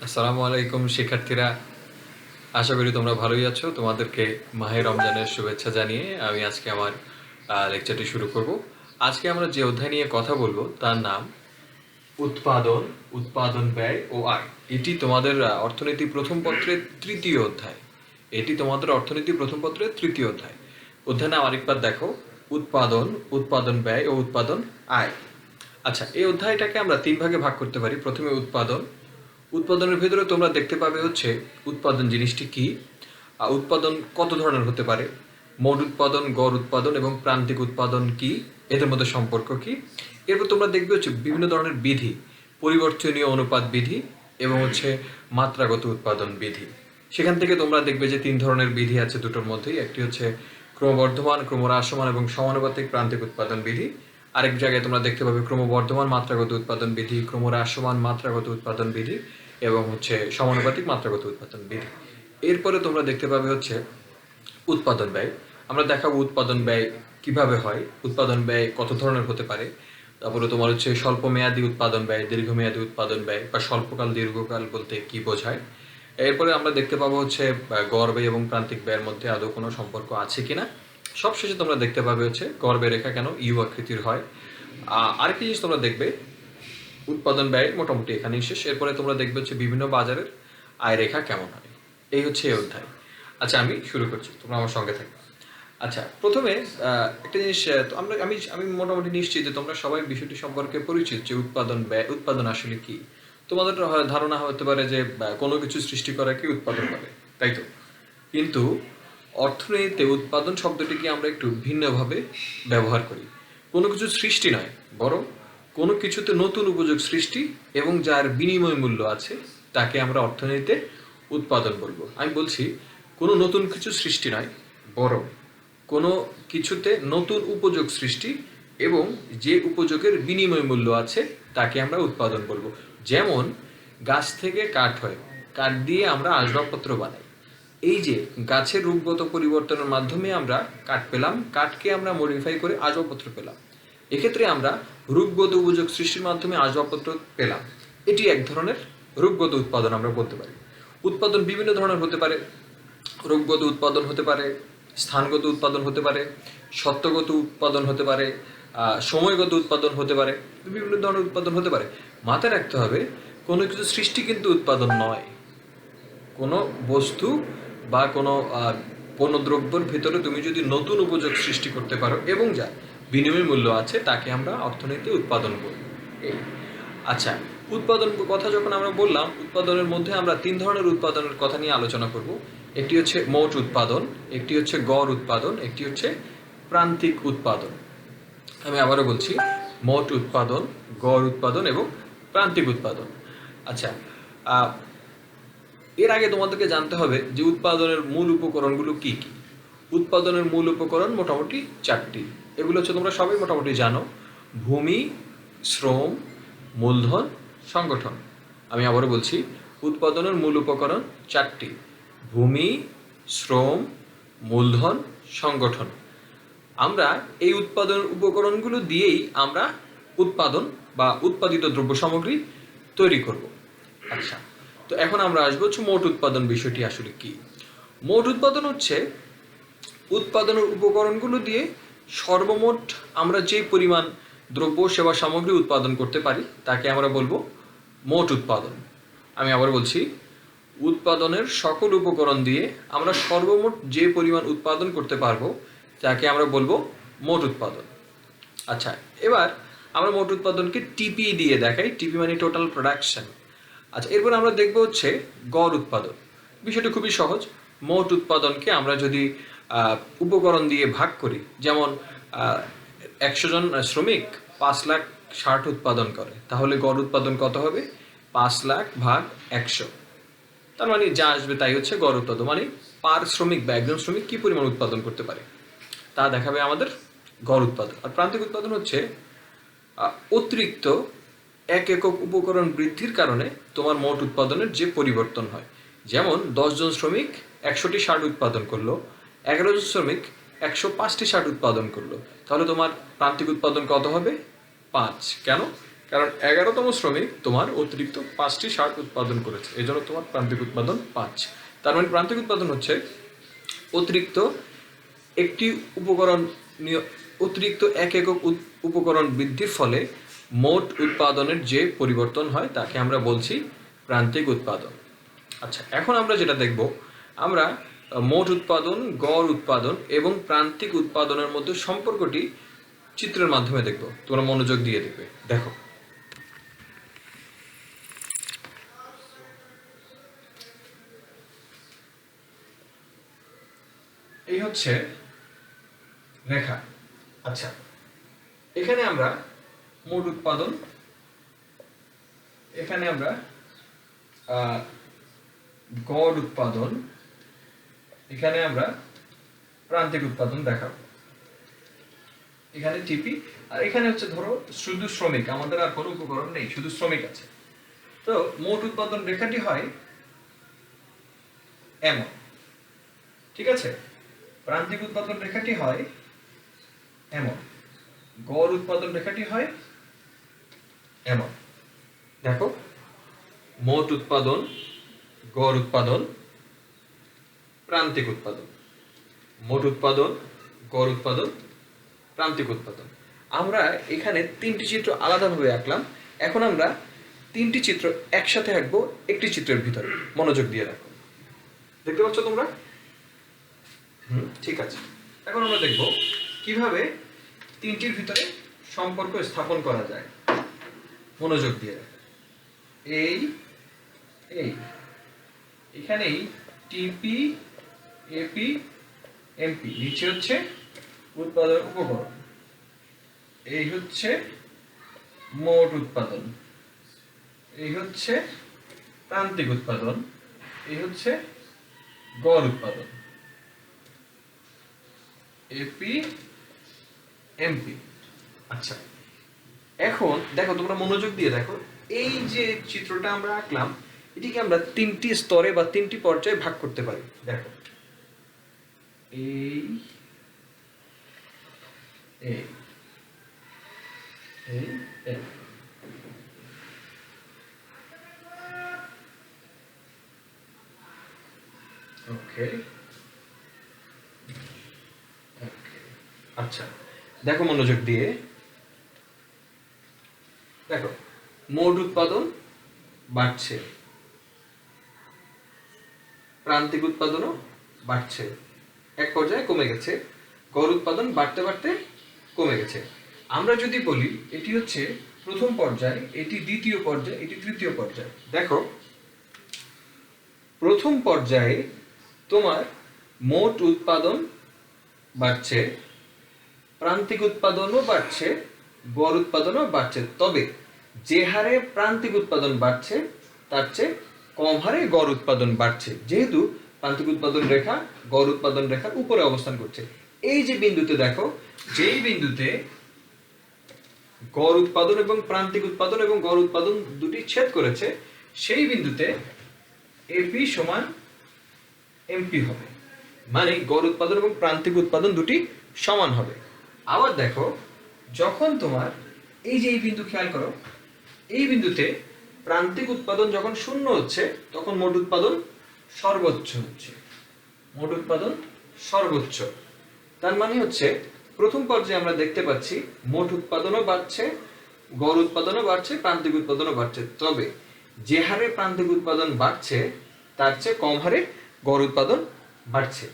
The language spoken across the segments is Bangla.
আসসালামু আলাইকুম শিক্ষার্থীরা, আশা করি তোমরা ভালোই আছো। তোমাদেরকে মাহে রমজানের শুভেচ্ছা জানিয়ে আমি আজকে আমার লেকচারটি শুরু করব। আজকে আমরা যে অধ্যায় নিয়ে কথা বলবো তার নাম উৎপাদন, উৎপাদন ব্যয় ও আয়। এটি তোমাদের অর্থনীতি প্রথম পত্রের তৃতীয় অধ্যায়। এটি তোমাদের অর্থনীতি প্রথম পত্রের তৃতীয় অধ্যায়। অধ্যায় নাম আরেকবার দেখো, উৎপাদন, উৎপাদন ব্যয় ও উৎপাদন আয়। আচ্ছা, এই অধ্যায়টাকে আমরা তিন ভাগে ভাগ করতে পারি। প্রথমে উৎপাদন। উৎপাদনের ভেতরে তোমরা দেখতে পাবে হচ্ছে উৎপাদন জিনিসটি কি, উৎপাদন কত ধরনের হতে পারে, মোট উৎপাদন, গড় উৎপাদন এবং প্রান্তিক উৎপাদন কি, এদের মধ্যে সম্পর্ক কি। এরপর তোমরা দেখবে হচ্ছে বিভিন্ন ধরনের বিধি, পরিবর্তনীয় অনুপাত বিধি এবং হচ্ছে মাত্রাগত উৎপাদন বিধি। সেখান থেকে তোমরা দেখবে যে তিন ধরনের বিধি আছে দুটোর মধ্যেই। একটি হচ্ছে ক্রমবর্ধমান, ক্রমহ্রাসমান এবং সমানুপাতিক প্রান্তিক উৎপাদন বিধি। আরেক জায়গায় তোমরা দেখতে পাবে ক্রমবর্ধমান মাত্রাগত উৎপাদন বিধি, ক্রমহ্রাসমান মাত্রাগত উৎপাদন বিধি এবং হচ্ছে সমানুপাতিক মাত্রাগত উৎপাদন বিধি। এরপরে তোমরা দেখতে পাবে হচ্ছে উৎপাদন ব্যয়। আমরা দেখাবো উৎপাদন ব্যয় কিভাবে হয়, উৎপাদন ব্যয় কত ধরনের হতে পারে। তারপরে তোমার হচ্ছে স্বল্প মেয়াদী উৎপাদন ব্যয়, দীর্ঘমেয়াদী উৎপাদন ব্যয় বা স্বল্পকাল দীর্ঘকাল বলতে কি বোঝায়। এরপরে আমরা দেখতে পাবো হচ্ছে গড় ব্যয় এবং প্রান্তিক ব্যয়ের মধ্যে আদৌ কোনো সম্পর্ক আছে কিনা। সবশেষে তোমরা দেখতে পাবে হচ্ছে গড় ব্যয় রেখা কেন ইউ আকৃতির হয়। আরেকটি জিনিস তোমরা দেখবে, উৎপাদন ব্যয় মোটামুটি এখানেই শেষ। এরপরে তোমরা দেখবে হচ্ছে বিভিন্ন বাজারের আয় রেখা কেমন হয়। এই হচ্ছে এই অধ্যায়। আচ্ছা, আমি শুরু করছি, তোমরা আমার সঙ্গে থাকবে। আচ্ছা, প্রথমে একটা জিনিস, তো আমি মোটামুটি নিশ্চিত যে তোমরা সবাই বিষয়টি সম্পর্কে পরিচিত যে উৎপাদন ব্যয়, উৎপাদন আসলে কি। তোমাদের ধারণা হতে পারে যে কোনো কিছু সৃষ্টি করাকে উৎপাদন বলে, তাই তো? কিন্তু অর্থনীতিতে উৎপাদন শব্দটিকে আমরা একটু ভিন্নভাবে ব্যবহার করি। কোনো কিছু সৃষ্টি নয়, বরং কোনো কিছুতে নতুন উপযোগ সৃষ্টি এবং যার বিনিময় মূল্য আছে তাকে আমরা অর্থনীতিতে উৎপাদন বলবো। আমি বলছি, কোনো নতুন কিছু সৃষ্টি নয়, বরং কোনো কিছুতে নতুন উপযোগ সৃষ্টি এবং যে উপযোগের বিনিময় মূল্য আছে তাকে আমরা উৎপাদন বলবো। যেমন গাছ থেকে কাঠ হয়, কাঠ দিয়ে আমরা আসবাবপত্র বানাই। এই যে গাছের রূপগত পরিবর্তনের মাধ্যমে আমরা কাঠ পেলাম, কাঠকে আমরা মডিফাই করে আসবাবপত্র পেলাম। এক্ষেত্রে আমরা রূপগত উপযোগ সৃষ্টির মাধ্যমে আসবাবপত্র পেলাম। এটি এক ধরনের রূপগত উৎপাদন আমরা বলতে পারি। উৎপাদন বিভিন্ন ধরনের হতে পারে। রূপগত উৎপাদন হতে পারে, স্থানগত উৎপাদন হতে পারে, সত্যগত উৎপাদন হতে পারে, সময়গত উৎপাদন হতে পারে, বিভিন্ন ধরনের উৎপাদন হতে পারে। মাথায় রাখতে হবে, কোনো কিছু সৃষ্টি কিন্তু উৎপাদন নয়। কোনো বস্তু বা কোনো পণ্যদ্রব্যের ভেতরে তুমি যদি নতুন উপযোগ সৃষ্টি করতে পারো এবং যা বিনিময় মূল্য আছে তাকে আমরা অর্থনীতি উৎপাদন বলি। এই আচ্ছা, উৎপাদন কথা যখন আমরা বললাম, উৎপাদনের মধ্যে আমরা তিন ধরনের উৎপাদনের কথা নিয়ে আলোচনা করব। একটি হচ্ছে মোট উৎপাদন, একটি হচ্ছে গড় উৎপাদন, একটি হচ্ছে প্রান্তিক উৎপাদন। আমি আবারও বলছি, মোট উৎপাদন, গড় উৎপাদন এবং প্রান্তিক উৎপাদন। আচ্ছা, এর আগে তোমাদেরকে জানতে হবে যে উৎপাদনের মূল উপকরণগুলো কি কি। উৎপাদনের মূল উপকরণ মোটামুটি চারটি। এগুলো হচ্ছে তোমরা সবাই মোটামুটি জানো: ভূমি, শ্রম, মূলধন, সংগঠন। আমি আবারও বলছি, উৎপাদনের মূল উপকরণ চারটি: ভূমি, শ্রম, মূলধন, সংগঠন। আমরা এই উৎপাদন উপকরণগুলো দিয়েই আমরা উৎপাদন বা উৎপাদিত দ্রব্য সামগ্রী তৈরি করব। আচ্ছা, তো এখন আমরা আসবো হচ্ছে মোট উৎপাদন বিষয়টি আসলে কি। মোট উৎপাদন হচ্ছে উৎপাদনের উপকরণগুলো দিয়ে সর্বমোট আমরা যে পরিমাণ দ্রব্য সেবা সামগ্রী উৎপাদন করতে পারি তাকে আমরা বলবো মোট উৎপাদন। আমি আবার বলছি, উৎপাদনের সকল উপকরণ দিয়ে আমরা সর্বমোট যে পরিমাণ উৎপাদন করতে পারবো তাকে আমরা বলবো মোট উৎপাদন। আচ্ছা, এবার আমরা মোট উৎপাদনকে টিপি দিয়ে দেখাই। টিপি মানে টোটাল প্রোডাকশন। আচ্ছা, এরপর আমরা দেখব হচ্ছে গড় উৎপাদন। বিষয়টা খুবই সহজ। মোট উৎপাদনকে আমরা যদি উপকরণ দিয়ে ভাগ করি, যেমন 100 জন শ্রমিক 5,60,000 উৎপাদন করে, তাহলে গড় উৎপাদন কত হবে? 5,00,000 ভাগ 100। তার মানে যা আসবে তাই হচ্ছে গড় উৎপাদন। মানে পার শ্রমিক বা একজন শ্রমিক কি পরিমাণ উৎপাদন করতে পারে তা দেখাবে আমাদের গড় উৎপাদন। আর প্রান্তিক উৎপাদন হচ্ছে অতিরিক্ত 1 একক উপকরণ বৃদ্ধির কারণে তোমার মোট উৎপাদনের যে পরিবর্তন হয়। যেমন 10 জন শ্রমিক 100টি শার্ট উৎপাদন করলো, 11 জন শ্রমিক 105টি শার্ট উৎপাদন করলো, তাহলে তোমার প্রান্তিক উৎপাদন কত হবে? 5। কেন? কারণ 11তম শ্রমিক তোমার অতিরিক্ত 5টি শার্ট উৎপাদন করেছে, এই জন্য তোমার প্রান্তিক উৎপাদন 5। তার মানে প্রান্তিক উৎপাদন হচ্ছে অতিরিক্ত একটি উপকরণ অতিরিক্ত এক একক উপকরণ বৃদ্ধির ফলে মোট উৎপাদনের যে পরিবর্তন হয় তাকে আমরা বলছি প্রান্তিক উৎপাদন। আচ্ছা, এখন আমরা যেটা দেখব, আমরা মোট উৎপাদন, গড় উৎপাদন এবং প্রান্তিক উৎপাদনের মধ্যে সম্পর্কটি চিত্রের মাধ্যমে দেখব। তোমরা মনোযোগ দিয়ে দেখবে। দেখো, এই হচ্ছে রেখা। আচ্ছা, এখানে আমরা মোট উৎপাদন, এখানে আমরা গড় উৎপাদন, এখানে আমরা প্রান্তিক উৎপাদন দেখাবো। এখানে টিপি, আর এখানে হচ্ছে ধরো শুধু শ্রমিক, আমাদের আর কোনো উপকরণ নেই, শুধু শ্রমিক আছে। তো মোট উৎপাদন রেখাটি হয় এমন, ঠিক আছে? প্রান্তিক উৎপাদন রেখাটি হয় এমন, গড় উৎপাদন রেখাটি হয় এমন। দেখো, মোট উৎপাদন, গড় উৎপাদন, প্রান্তিক উৎপাদন, মোট উৎপাদন, গড় উৎপাদন, প্রান্তিক উৎপাদন। আমরা এখানে 3টি চিত্র আলাদাভাবে আঁকলাম। এখন আমরা 3টি চিত্র একসাথে আঁকবো একটি চিত্রের ভিতরে। মনোযোগ দিয়ে রাখো। দেখতে পাচ্ছ তোমরা? ঠিক আছে। এখন আমরা দেখব কিভাবে 3টির ভিতরে সম্পর্ক স্থাপন করা যায়। মনোযোগ দিয়ে রাখো। এই এখানেই টিপি, এপি, এমপি, নিচে হচ্ছে উৎপাদন উপকরণ, এই হচ্ছে মোট উৎপাদন, এই হচ্ছে প্রান্তিক উৎপাদন, এই হচ্ছে গড় উৎপাদন। AP, MP. আচ্ছা, এখন দেখো, তোমরা মনোযোগ দিয়ে দেখো, এই যে চিত্রটা আমরা আঁকলাম এটিকে আমরা 3টি স্তরে বা 3টি পর্যায়ে ভাগ করতে পারি। দেখো, এই ওকে, আচ্ছা, দেখো মনোযোগ দিয়ে দেখো, মোট উৎপাদন বাড়ছে, প্রান্তিক উৎপাদনও বাড়ছে, এক পর্যায়ে কমে গেছে, গড় উৎপাদন বাড়তে বাড়তে কমে গেছে। আমরা যদি বলি এটি হচ্ছে প্রথম পর্যায়, এটি দ্বিতীয় পর্যায়, এটি তৃতীয় পর্যায়। দেখো, প্রথম পর্যায়ে তোমার মোট উৎপাদন বাড়ছে, প্রান্তিক উৎপাদনও বাড়ছে, গড় উৎপাদনও বাড়ছে। তবে যে হারে প্রান্তিক উৎপাদন বাড়ছে তার চেয়ে কম হারে গড় উৎপাদন বাড়ছে, যেহেতু প্রান্তিক উৎপাদন রেখা গড় উৎপাদন রেখার উপরে অবস্থান করছে। এই যে বিন্দুতে দেখো, যেই বিন্দুতে গড় উৎপাদন এবং প্রান্তিক উৎপাদন এবং গড় উৎপাদন দুটি ছেদ করেছে, সেই বিন্দুতে এপি সমান এমপি হবে, মানে গড় উৎপাদন এবং প্রান্তিক উৎপাদন দুটি সমান হবে। আবার দেখো, যখন তোমার এই যে এই বিন্দু খেয়াল করো, এই বিন্দুতে প্রান্তিক উৎপাদন যখন 0 হচ্ছে তখন মোট উৎপাদন সর্বোচ্চ হচ্ছে, মোট উৎপাদন সর্বোচ্চ। তার মানে হচ্ছে প্রথম পর্যায়ে আমরা দেখতে পাচ্ছি মোট উৎপাদনও বাড়ছে, গড় উৎপাদনও বাড়ছে, প্রান্তিক উৎপাদনও বাড়ছে। তবে যে হারে প্রান্তিক উৎপাদন বাড়ছে তার চেয়ে কম হারে গড় উৎপাদন বাড়ছে।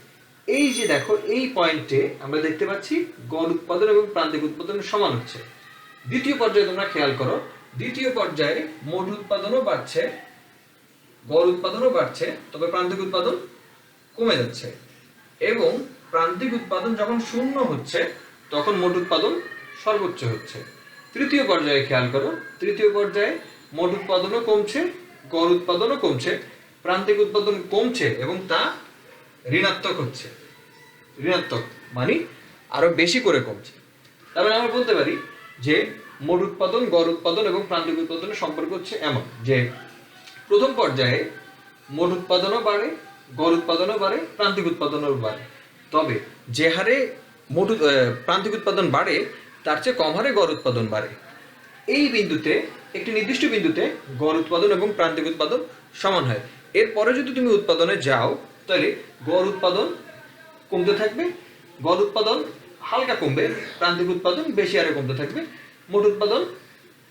এই যে দেখো, এই পয়েন্টে আমরা দেখতে পাচ্ছি গড় উৎপাদন এবং প্রান্তিক উৎপাদন সমান হচ্ছে। দ্বিতীয় পর্যায়ে তোমরা খেয়াল করো, দ্বিতীয় পর্যায়ে মোট উৎপাদনও বাড়ছে, গড় উৎপাদনও বাড়ছে, তবে প্রান্তিক উৎপাদন কমে যাচ্ছে। এবং প্রান্তিক উৎপাদন যখন 0 হচ্ছে তখন মোট উৎপাদন সর্বোচ্চ হচ্ছে। তৃতীয় পর্যায়ে খেয়াল করো, তৃতীয় পর্যায়ে মোট উৎপাদনও কমছে, গড় উৎপাদনও কমছে, প্রান্তিক উৎপাদন কমছে এবং তা ঋণাত্মক হচ্ছে। ঋণাত্মক মানে আরো বেশি করে কমছে। তারপরে আমরা বলতে পারি যে মোট উৎপাদন, গড় উৎপাদন এবং প্রান্তিক উৎপাদনের সম্পর্ক হচ্ছে এমন যে প্রথম পর্যায়ে মোট উৎপাদনও বাড়ে, গড় উৎপাদনও বাড়ে, প্রান্তিক উৎপাদনও বাড়ে। তবে যে হারে প্রান্তিক উৎপাদন বাড়ে তার চেয়ে কম হারে গড় উৎপাদন বাড়ে। এই বিন্দুতে, একটি নির্দিষ্ট বিন্দুতে গড় উৎপাদন এবং প্রান্তিক উৎপাদন সমান হয়। এরপরে যদি তুমি উৎপাদনে যাও তাহলে গড় উৎপাদন কমতে থাকবে, গড় উৎপাদন হালকা কমবে, প্রান্তিক উৎপাদন বেশি হারে কমতে থাকবে, মোট উৎপাদন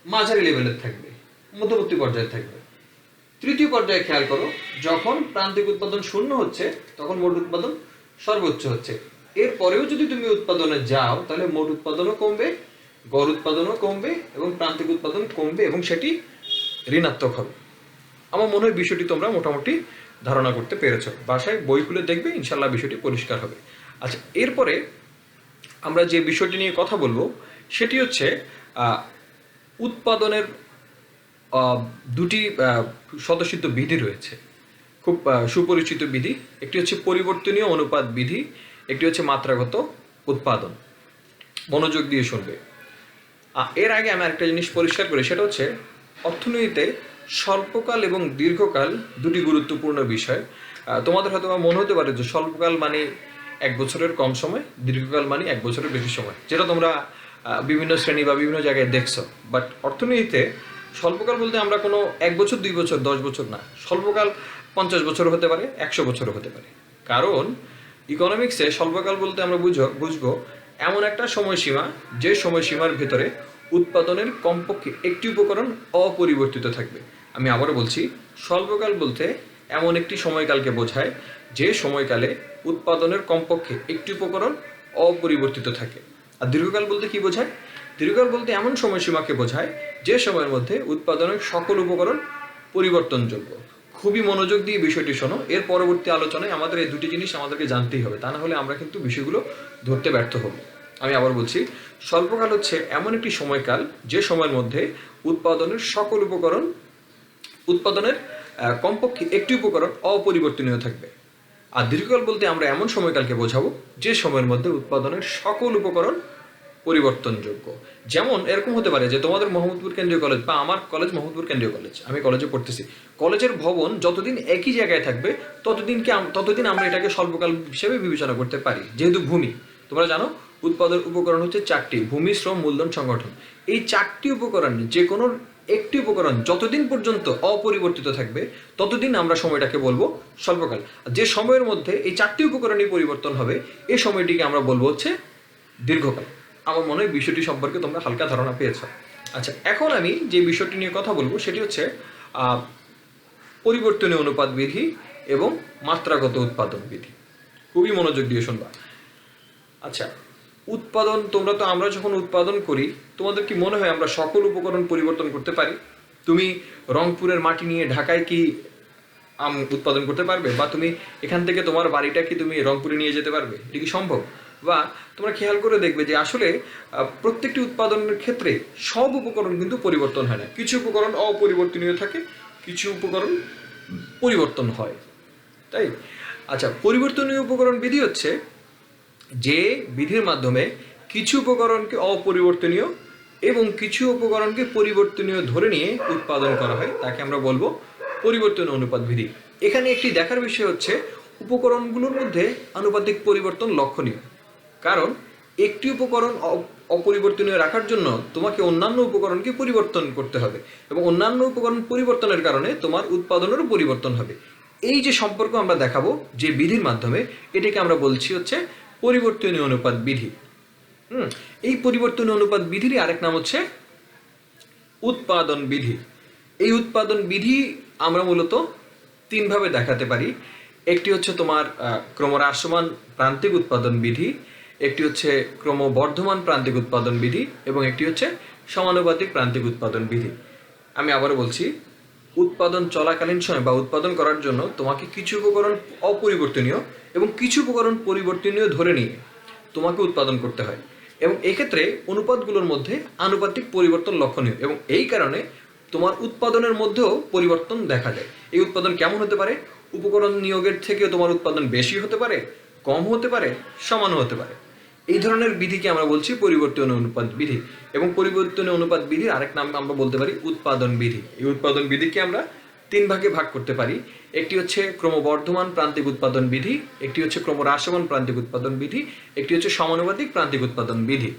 মাঝারি লেভেলের থাকবে, মধ্যবর্তী পর্যায়ে থাকবে। তৃতীয় পর্যায়ে খেয়াল করো, যখন প্রান্তিক উৎপাদন শূন্য হচ্ছে তখন মোট উৎপাদন সর্বোচ্চ হচ্ছে। এরপরেও যদি তুমি উৎপাদনে যাও তাহলে মোট উৎপাদনও কমবে, গড় উৎপাদনও কমবে এবং প্রান্তিক উৎপাদন কমবে এবং সেটি ঋণাত্মক হবে। আমার মনে হয় বিষয়টি তোমরা মোটামুটি ধারণা করতে পেরেছো। বাসায় বই খুলে দেখবে, ইনশাল্লাহ বিষয়টি পরিষ্কার হবে। আচ্ছা, এরপরে আমরা যে বিষয়টি নিয়ে কথা বলবো সেটি হচ্ছে উৎপাদনের দুটি স্বতঃসিদ্ধ বিধি রয়েছে, খুব সুপরিচিত বিধি। একটি হচ্ছে পরিবর্তনীয় অনুপাত বিধি, একটি হচ্ছে মাত্রাগত উৎপাদন। মনোযোগ দিয়ে শুনবে। এর আগে আমি একটা জিনিস পরিষ্কার করি, সেটা হচ্ছে অর্থনীতিতে স্বল্পকাল এবং দীর্ঘকাল দুটি গুরুত্বপূর্ণ বিষয়। তোমাদের হয়তো মনে হতে পারে যে স্বল্পকাল মানে 1 বছরের কম সময়, দীর্ঘকাল মানে 1 বছরের বেশি সময়, যেটা তোমরা বিভিন্ন শ্রেণী বা বিভিন্ন জায়গায় দেখছো। বাট অর্থনীতিতে স্বল্পকাল বলতে আমরা কোনো 1 বছর, 2 বছর, 10 বছর না। স্বল্পকাল 50 বছর হতে পারে, 100 বছরও হতে পারে। কারণ ইকোনমিক্সে স্বল্পকাল বলতে আমরা বুঝবো এমন একটা সময়সীমা, যে সময়সীমার ভেতরে উৎপাদনের কমপক্ষে একটি উপকরণ অপরিবর্তিত থাকবে। আমি আবারও বলছি, স্বল্পকাল বলতে এমন একটি সময়কালকে বোঝায় যে সময়কালে উৎপাদনের কমপক্ষে একটি উপকরণ অপরিবর্তিত থাকে। আর দীর্ঘকাল বলতে কি বোঝায়? দীর্ঘকাল বলতে এমন সময়সীমাকে বোঝায় যে সময়ের মধ্যে উৎপাদনের সকল উপকরণ পরিবর্তনযোগ্য। খুবই মনোযোগ দিয়ে বিষয়টি শোনো। এর পরবর্তী আলোচনায় আমাদের এই দুটি জিনিস আমাদেরকে জানতেই হবে, তা না হলে আমরা কিন্তু বিষয়গুলো ধরতে ব্যর্থ হব। আমি আবার বলছি, স্বল্পকাল হচ্ছে এমন একটি সময়কাল যে সময়ের মধ্যে উৎপাদনের সকল উপকরণ, উৎপাদনের কমপক্ষে একটি উপকরণ অপরিবর্তনীয় থাকবে। আর দীর্ঘকাল বলতে আমরা এমন সময়কালকে বোঝাবো যে সময়ের মধ্যে উৎপাদনের সকল উপকরণ পরিবর্তনযোগ্য। যেমন এরকম হতে পারে যে তোমাদের মোহাম্মদপুর কেন্দ্রীয় কলেজ বা আমার কলেজ মোহাম্মদপুর কেন্দ্রীয় কলেজ, আমি কলেজে পড়তেছি, কলেজের ভবন যতদিন একই জায়গায় থাকবে ততদিন আমরা এটাকে স্বল্পকাল হিসেবে বিবেচনা করতে পারি। যেহেতু ভূমি, তোমরা জানো উৎপাদন উপকরণ হচ্ছে 4টি: ভূমি, শ্রম, মূলধন, সংগঠন। এই 4টি উপকরণ, যে কোনো একটি উপকরণ যতদিন পর্যন্ত অপরিবর্তিত থাকবে ততদিন আমরা সময়টাকে বলবো স্বল্পকাল। যে সময়ের মধ্যে এই 4টি উপকরণই পরিবর্তন হবে এই সময়টিকে আমরা বলবো হচ্ছে দীর্ঘকাল। আমার মনে হয় বিষয়টি সম্পর্কে তোমরা হালকা ধারণা পেয়েছ। আচ্ছা, এখন আমি যে বিষয়টি নিয়ে কথা বলবো সেটি হচ্ছে পরিবর্তনীয় অনুপাত বিধি এবং মাত্রাগত উৎপাদন বিধি। খুবই মনোযোগ দিয়ে শুনবা। আচ্ছা, উৎপাদন, আমরা যখন উৎপাদন করি তোমাদের কি মনে হয় আমরা সকল উপকরণ পরিবর্তন করতে পারি? তুমি রংপুরের মাটি নিয়ে ঢাকায় কি আম উৎপাদন করতে পারবে? বা তুমি এখান থেকে তোমার বাড়িটা কি তুমি রংপুরে নিয়ে যেতে পারবে? এটা কি সম্ভব? বা তোমরা খেয়াল করে দেখবে যে আসলে প্রত্যেকটি উৎপাদনের ক্ষেত্রে সব উপকরণ কিন্তু পরিবর্তন হয় না। কিছু উপকরণ অপরিবর্তনীয় থাকে, কিছু উপকরণ পরিবর্তন হয়, তাই। আচ্ছা, পরিবর্তনীয় উপকরণ বিধি হচ্ছে যে বিধির মাধ্যমে কিছু উপকরণকে অপরিবর্তনীয় এবং কিছু উপকরণকে পরিবর্তনীয় ধরে নিয়ে উৎপাদন করা হয়, তাকে আমরা বলবো পরিবর্তনীয় অনুপাত বিধি। এখানে একটি দেখার বিষয় হচ্ছে উপকরণগুলোর মধ্যে আনুপাতিক পরিবর্তন লক্ষণীয়। কারণ একটি উপকরণ অপরিবর্তনীয় রাখার জন্য তোমাকে অন্যান্য উপকরণকে পরিবর্তন করতে হবে এবং অন্যান্য উপকরণ পরিবর্তনের কারণে তোমার উৎপাদনেরও পরিবর্তন হবে। এই যে সম্পর্ক আমরা দেখাবো যে বিধির মাধ্যমে, এটাকে আমরা বলছি হচ্ছে পরিবর্তনীয় অনুপাত বিধি। এই পরিবর্তনীয় অনুপাত বিধির আরেক নাম হচ্ছে উৎপাদন বিধি। এই উৎপাদন বিধি আমরা মূলত 3 ভাবে দেখাতে পারি। একটি হচ্ছে তোমার ক্রমহ্রাসমান প্রান্তিক উৎপাদন বিধি, একটি হচ্ছে ক্রমবর্ধমান প্রান্তিক উৎপাদন বিধি এবং একটি হচ্ছে সমানুপাতিক প্রান্তিক উৎপাদন বিধি। আমি আবারও বলছি, উৎপাদন চলাকালীন সময় বা উৎপাদন করার জন্য তোমাকে কিছু উপকরণ অপরিবর্তনীয় এবং কিছু উপকরণ পরিবর্তনীয় ধরে নিয়ে তোমাকে উৎপাদন করতে হয় এবং এক্ষেত্রে অনুপাতগুলোর মধ্যে আনুপাতিক পরিবর্তন লক্ষণীয় এবং এই কারণে তোমার উৎপাদনের মধ্যেও পরিবর্তন দেখা যায়। এই উৎপাদন কেমন হতে পারে? উপকরণ নিয়োগের থেকে তোমার উৎপাদন বেশি হতে পারে, কম হতে পারে, সমানও হতে পারে। এই ধরনের বিধিকে আমরা বলছি পরিবর্তনীয় অনুপাত বিধি এবং পরিবর্তনীয় অনুপাত বিধির আরেক নাম আমরা বলতে পারি উৎপাদন বিধি। এই উৎপাদন বিধিকে আমরা 3 ভাগে ভাগ করতে পারি। একটি হচ্ছে ক্রমবর্ধমান প্রান্তিক উৎপাদন বিধি, একটি হচ্ছে ক্রমহ্রাসমান প্রান্তিক উৎপাদন বিধি, একটি হচ্ছে সমানুপাতিক প্রান্তিক উৎপাদন বিধি।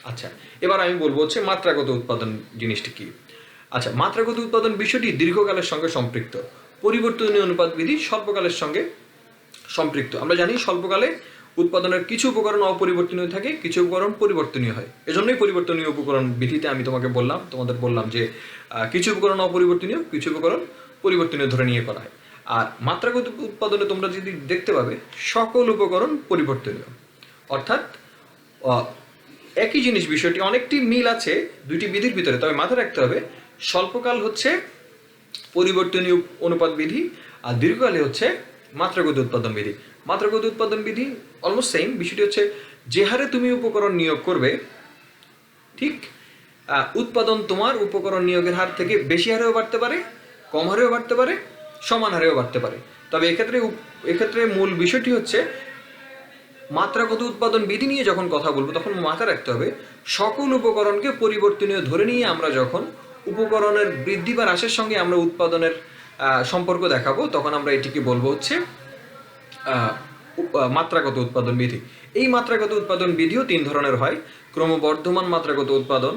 আচ্ছা, এবার আমি বলবো হচ্ছে মাত্রাগত উৎপাদন জিনিসটি কি। আচ্ছা, মাত্রাগত উৎপাদন বিষয়টি দীর্ঘকালের সঙ্গে সম্পৃক্ত। পরিবর্তনীয় অনুপাত বিধি স্বল্পকালের সঙ্গে সম্পৃক্ত। আমরা জানি স্বল্পকালে উৎপাদনের কিছু উপকরণ অপরিবর্তনীয় থাকে, কিছু উপকরণ পরিবর্তনীয় হয়। এজন্যই পরিবর্তনীয় উপকরণ বিধিতে আমি তোমাদের বললাম যে কিছু উপকরণ অপরিবর্তনীয়, কিছু উপকরণ পরিবর্তনীয় ধরে নিয়ে করা হয়। আর মাত্রাগত উৎপাদনে তোমরা যদি দেখতে পাবে সকল উপকরণ পরিবর্তনীয়, অর্থাৎ একই জিনিস, বিষয়টি অনেকটি মিল আছে দুইটি বিধির ভিতরে। তবে মাথায় রাখতে হবে স্বল্পকাল হচ্ছে পরিবর্তনীয় অনুপাত বিধি আর দীর্ঘকালে হচ্ছে মাত্রাগত উৎপাদন বিধি। মাত্রাগত উৎপাদন বিধি অলমোস্ট সেম। বিষয়টি হচ্ছে যে হারে তুমি উপকরণ নিয়োগ করবে, ঠিক উৎপাদন তোমার উপকরণ নিয়োগের হার থেকে বেশি হারেও বাড়তে পারে, কম হারেও বাড়তে পারে, সমান হারেও বাড়তে পারে। তবে এক্ষেত্রে মূল বিষয়টি হচ্ছে মাত্রাগত উৎপাদন বিধি নিয়ে যখন কথা বলবো তখন মাথায় রাখতে হবে সকল উপকরণকে পরিবর্তনীয় ধরে নিয়ে আমরা যখন উপকরণের বৃদ্ধি বা হ্রাসের সঙ্গে আমরা উৎপাদনের সম্পর্ক দেখাবো তখন আমরা এটিকে বলবো হচ্ছে মাত্রাগত উৎপাদন বিধি। এই মাত্রাগত উৎপাদন বিধিও তিন ধরনের হয়: ক্রমবর্ধমান মাত্রাগত উৎপাদন,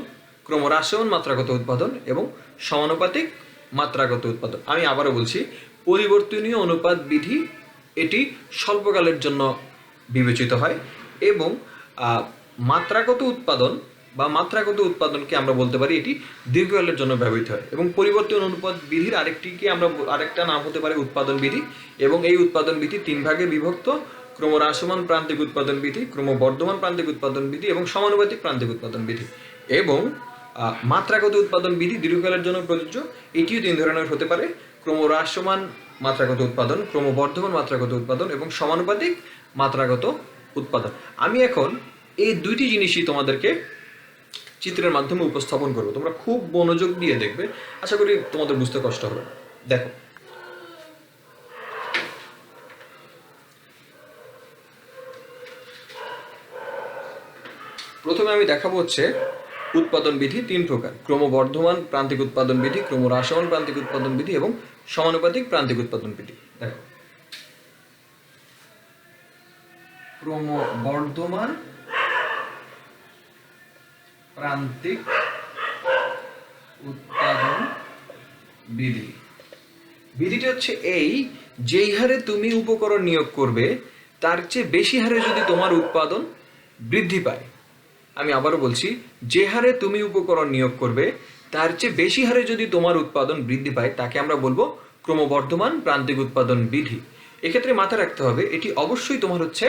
ক্রমহ্রাসমান মাত্রাগত উৎপাদন এবং সমানুপাতিক মাত্রাগত উৎপাদন। আমি আবারও বলছি, পরিবর্তনীয় অনুপাত বিধি এটি স্বল্পকালের জন্য বিবেচিত হয় এবং মাত্রাগত উৎপাদন বা মাত্রাগত উৎপাদনকে আমরা বলতে পারি এটি দীর্ঘকালের জন্য ব্যবহৃত হয়। এবং পরিবর্তন অনুপাত বিধির আরেকটা নাম হতে পারে উৎপাদন বিধি। এবং এই উৎপাদন বিধি তিন ভাগে বিভক্ত: ক্রমহ্রাসমান প্রান্তিক উৎপাদন বিধি, ক্রমবর্ধমান প্রান্তিক উৎপাদন বিধি এবং সমানুপাতিক প্রান্তিক উৎপাদন বিধি। এবং মাত্রাগত উৎপাদন বিধি দীর্ঘকালের জন্য প্রযোজ্য। এটিও তিন ধরনের হতে পারে: ক্রমহ্রাসমান মাত্রাগত উৎপাদন, ক্রমবর্ধমান মাত্রাগত উৎপাদন এবং সমানুপাতিক মাত্রাগত উৎপাদন। আমি এখন এই দুইটি জিনিসই তোমাদেরকে চিত্রের মাধ্যমে উপস্থাপন করবো। তোমরা খুব মনোযোগ দিয়ে দেখবে, আশা করি তোমাদের বুঝতে কষ্ট হবে। দেখো, প্রথমে আমি দেখাবো হচ্ছে উৎপাদন বিধি তিন প্রকার: ক্রমবর্ধমান প্রান্তিক উৎপাদন বিধি, ক্রমহ্রাসমান প্রান্তিক উৎপাদন বিধি এবং সমানুপাতিক প্রান্তিক উৎপাদন বিধি। দেখো, ক্রমবর্ধমান প্রান্তিক উৎপাদন বিধি, বিধিটি হচ্ছে এই: যেই হারে তুমি উপকরণ নিয়োগ করবে তার চেয়ে বেশি হারে যদি তোমার উৎপাদন বৃদ্ধি পায়। আমি আবারও বলছি, যে হারে তুমি উপকরণ নিয়োগ করবে তার চেয়ে বেশি হারে যদি তোমার উৎপাদন বৃদ্ধি পায় তাকে আমরা বলবো ক্রমবর্ধমান প্রান্তিক উৎপাদন বিধি। এক্ষেত্রে মাথায় রাখতে হবে এটি অবশ্যই তোমার হচ্ছে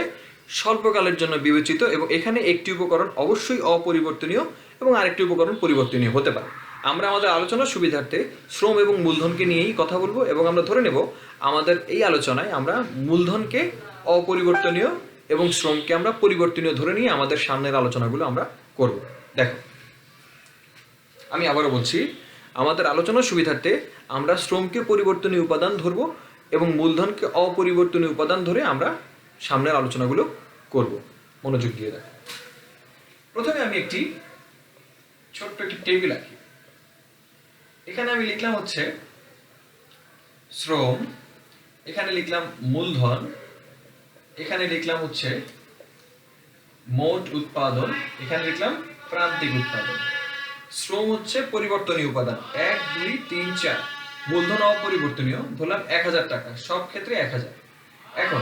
স্বল্পকালের জন্য বিবেচিত এবং এখানে একটি উপকরণ অবশ্যই অপরিবর্তনীয় এবং আরেকটি উপকরণ পরিবর্তনীয় হতে পারে। আমরা আমাদের আলোচনার সুবিধার্থে শ্রম এবং মূলধনকে নিয়েই কথা বলবো এবং আমরা ধরে নেব আমাদের এই আলোচনায় আমরা মূলধনকে অপরিবর্তনীয় এবং শ্রমকে আমরা পরিবর্তনীয় ধরে নিয়ে আমাদের সামনের আলোচনাগুলো আমরা করব। দেখো, আমি আবারও বলছি, আমাদের আলোচনার সুবিধার্থে আমরা শ্রমকে পরিবর্তনীয় উপাদান ধরবো এবং মূলধনকে অপরিবর্তনীয় উপাদান ধরে আমরা সামনের আলোচনাগুলো করব। মনোযোগ দিয়ে দেখো। প্রথমে আমি ছোট্ট একটি টেবিল আঁকি। এখানে আমি লিখলাম হচ্ছে শ্রম, এখানে লিখলাম মূলধন, এখানে লিখলাম হচ্ছে মোট উৎপাদন, এখানে লিখলাম প্রান্তিক উৎপাদন। শ্রম হচ্ছে পরিবর্তনীয় উপাদান 1, 2, 3, 4। মূলধন অপরিবর্তনীয়, ধরলাম 1000 টাকা, সব ক্ষেত্রে 1000। এখন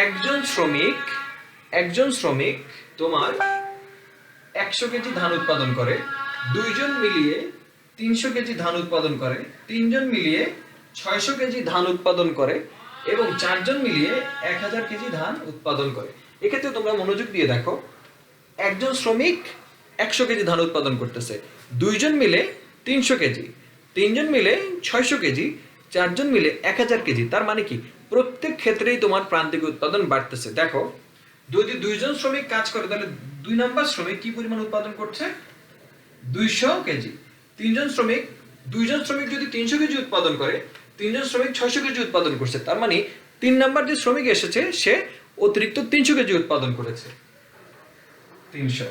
একজন শ্রমিক তোমার 100 কেজি ধান উৎপাদন করে, 2 জন মিলিয়ে 300 কেজি ধান উৎপাদন করে, 3 জন মিলিয়ে 600 কেজি ধান উৎপাদন করে এবং 4 জন মিলিয়ে 1000 কেজি ধান উৎপাদন করে। এক্ষেত্রে তোমরা মনোযোগ দিয়ে দেখো, একজন শ্রমিক 100 কেজি ধান উৎপাদন করতেছে, 2 জন মিলে 300 কেজি, 3 জন মিলে 600 কেজি, 4 জন মিলে 1000 কেজি। তার মানে কি প্রত্যেক ক্ষেত্রেই তোমার প্রান্তিক উৎপাদন বাড়তেছে। দেখো, যদি 2 জন শ্রমিক কাজ করে তাহলে 2 নাম্বার শ্রমিক কি পরিমাণ উৎপাদন করছে? 200 কেজি। 2 জন শ্রমিক যদি 300 কেজি উৎপাদন করে, 3 জন শ্রমিক 600 কেজি উৎপাদন করছে। তার মানে 3 নাম্বার যে শ্রমিক এসেছে সে অতিরিক্ত 300 কেজি উৎপাদন করেছে, 300।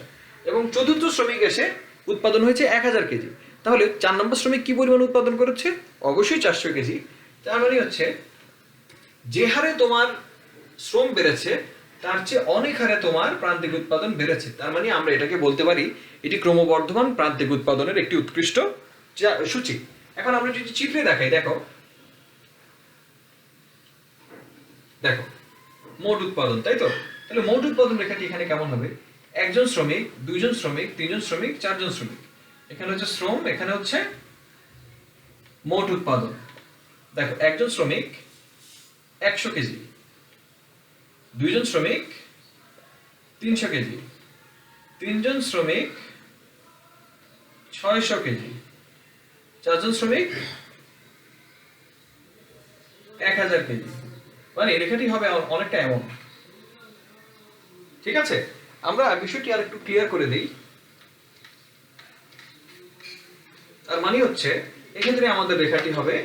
এবং চতুর্থ শ্রমিক এসে উৎপাদন হয়েছে 1000 কেজি। তাহলে 4 নম্বর শ্রমিক কি পরিমাণ উৎপাদন করেছে? অবশ্যই 400 কেজি। তার মানে হচ্ছে যে হারে তোমার শ্রম বেড়েছে তার চেয়ে অনেক হারে তোমার প্রান্তিক উৎপাদন বেড়েছে। তার মানে আমরা এটাকে বলতে পারি এটি ক্রমবর্ধমান প্রান্তিক উৎপাদনের একটি উৎকৃষ্ট সূচি। এখন আমরা যদি চিত্রে দেখাই, দেখো দেখো মোট উৎপাদন, তাই তো? তাহলে মোট উৎপাদন রেখাটি এখানে কেমন হবে? একজন শ্রমিক, দুইজন শ্রমিক, তিনজন শ্রমিক, চারজন শ্রমিক। এখানে হচ্ছে শ্রম, এখানে হচ্ছে মোট উৎপাদন। দেখো একজন শ্রমিক 100 কেজি, দুইজন শ্রমিক 300 কেজি, তিনজন শ্রমিক 600 কেজি, চারজন শ্রমিক 1000 কেজি। মানে এই রেখাটি হবে অনেকটা এমন। ঠিক আছে, আমরা বিষয়টি আর একটু ক্লিয়ার করে দেই। তার মানে হচ্ছে এক্ষেত্রে আমাদের রেখাটি হবে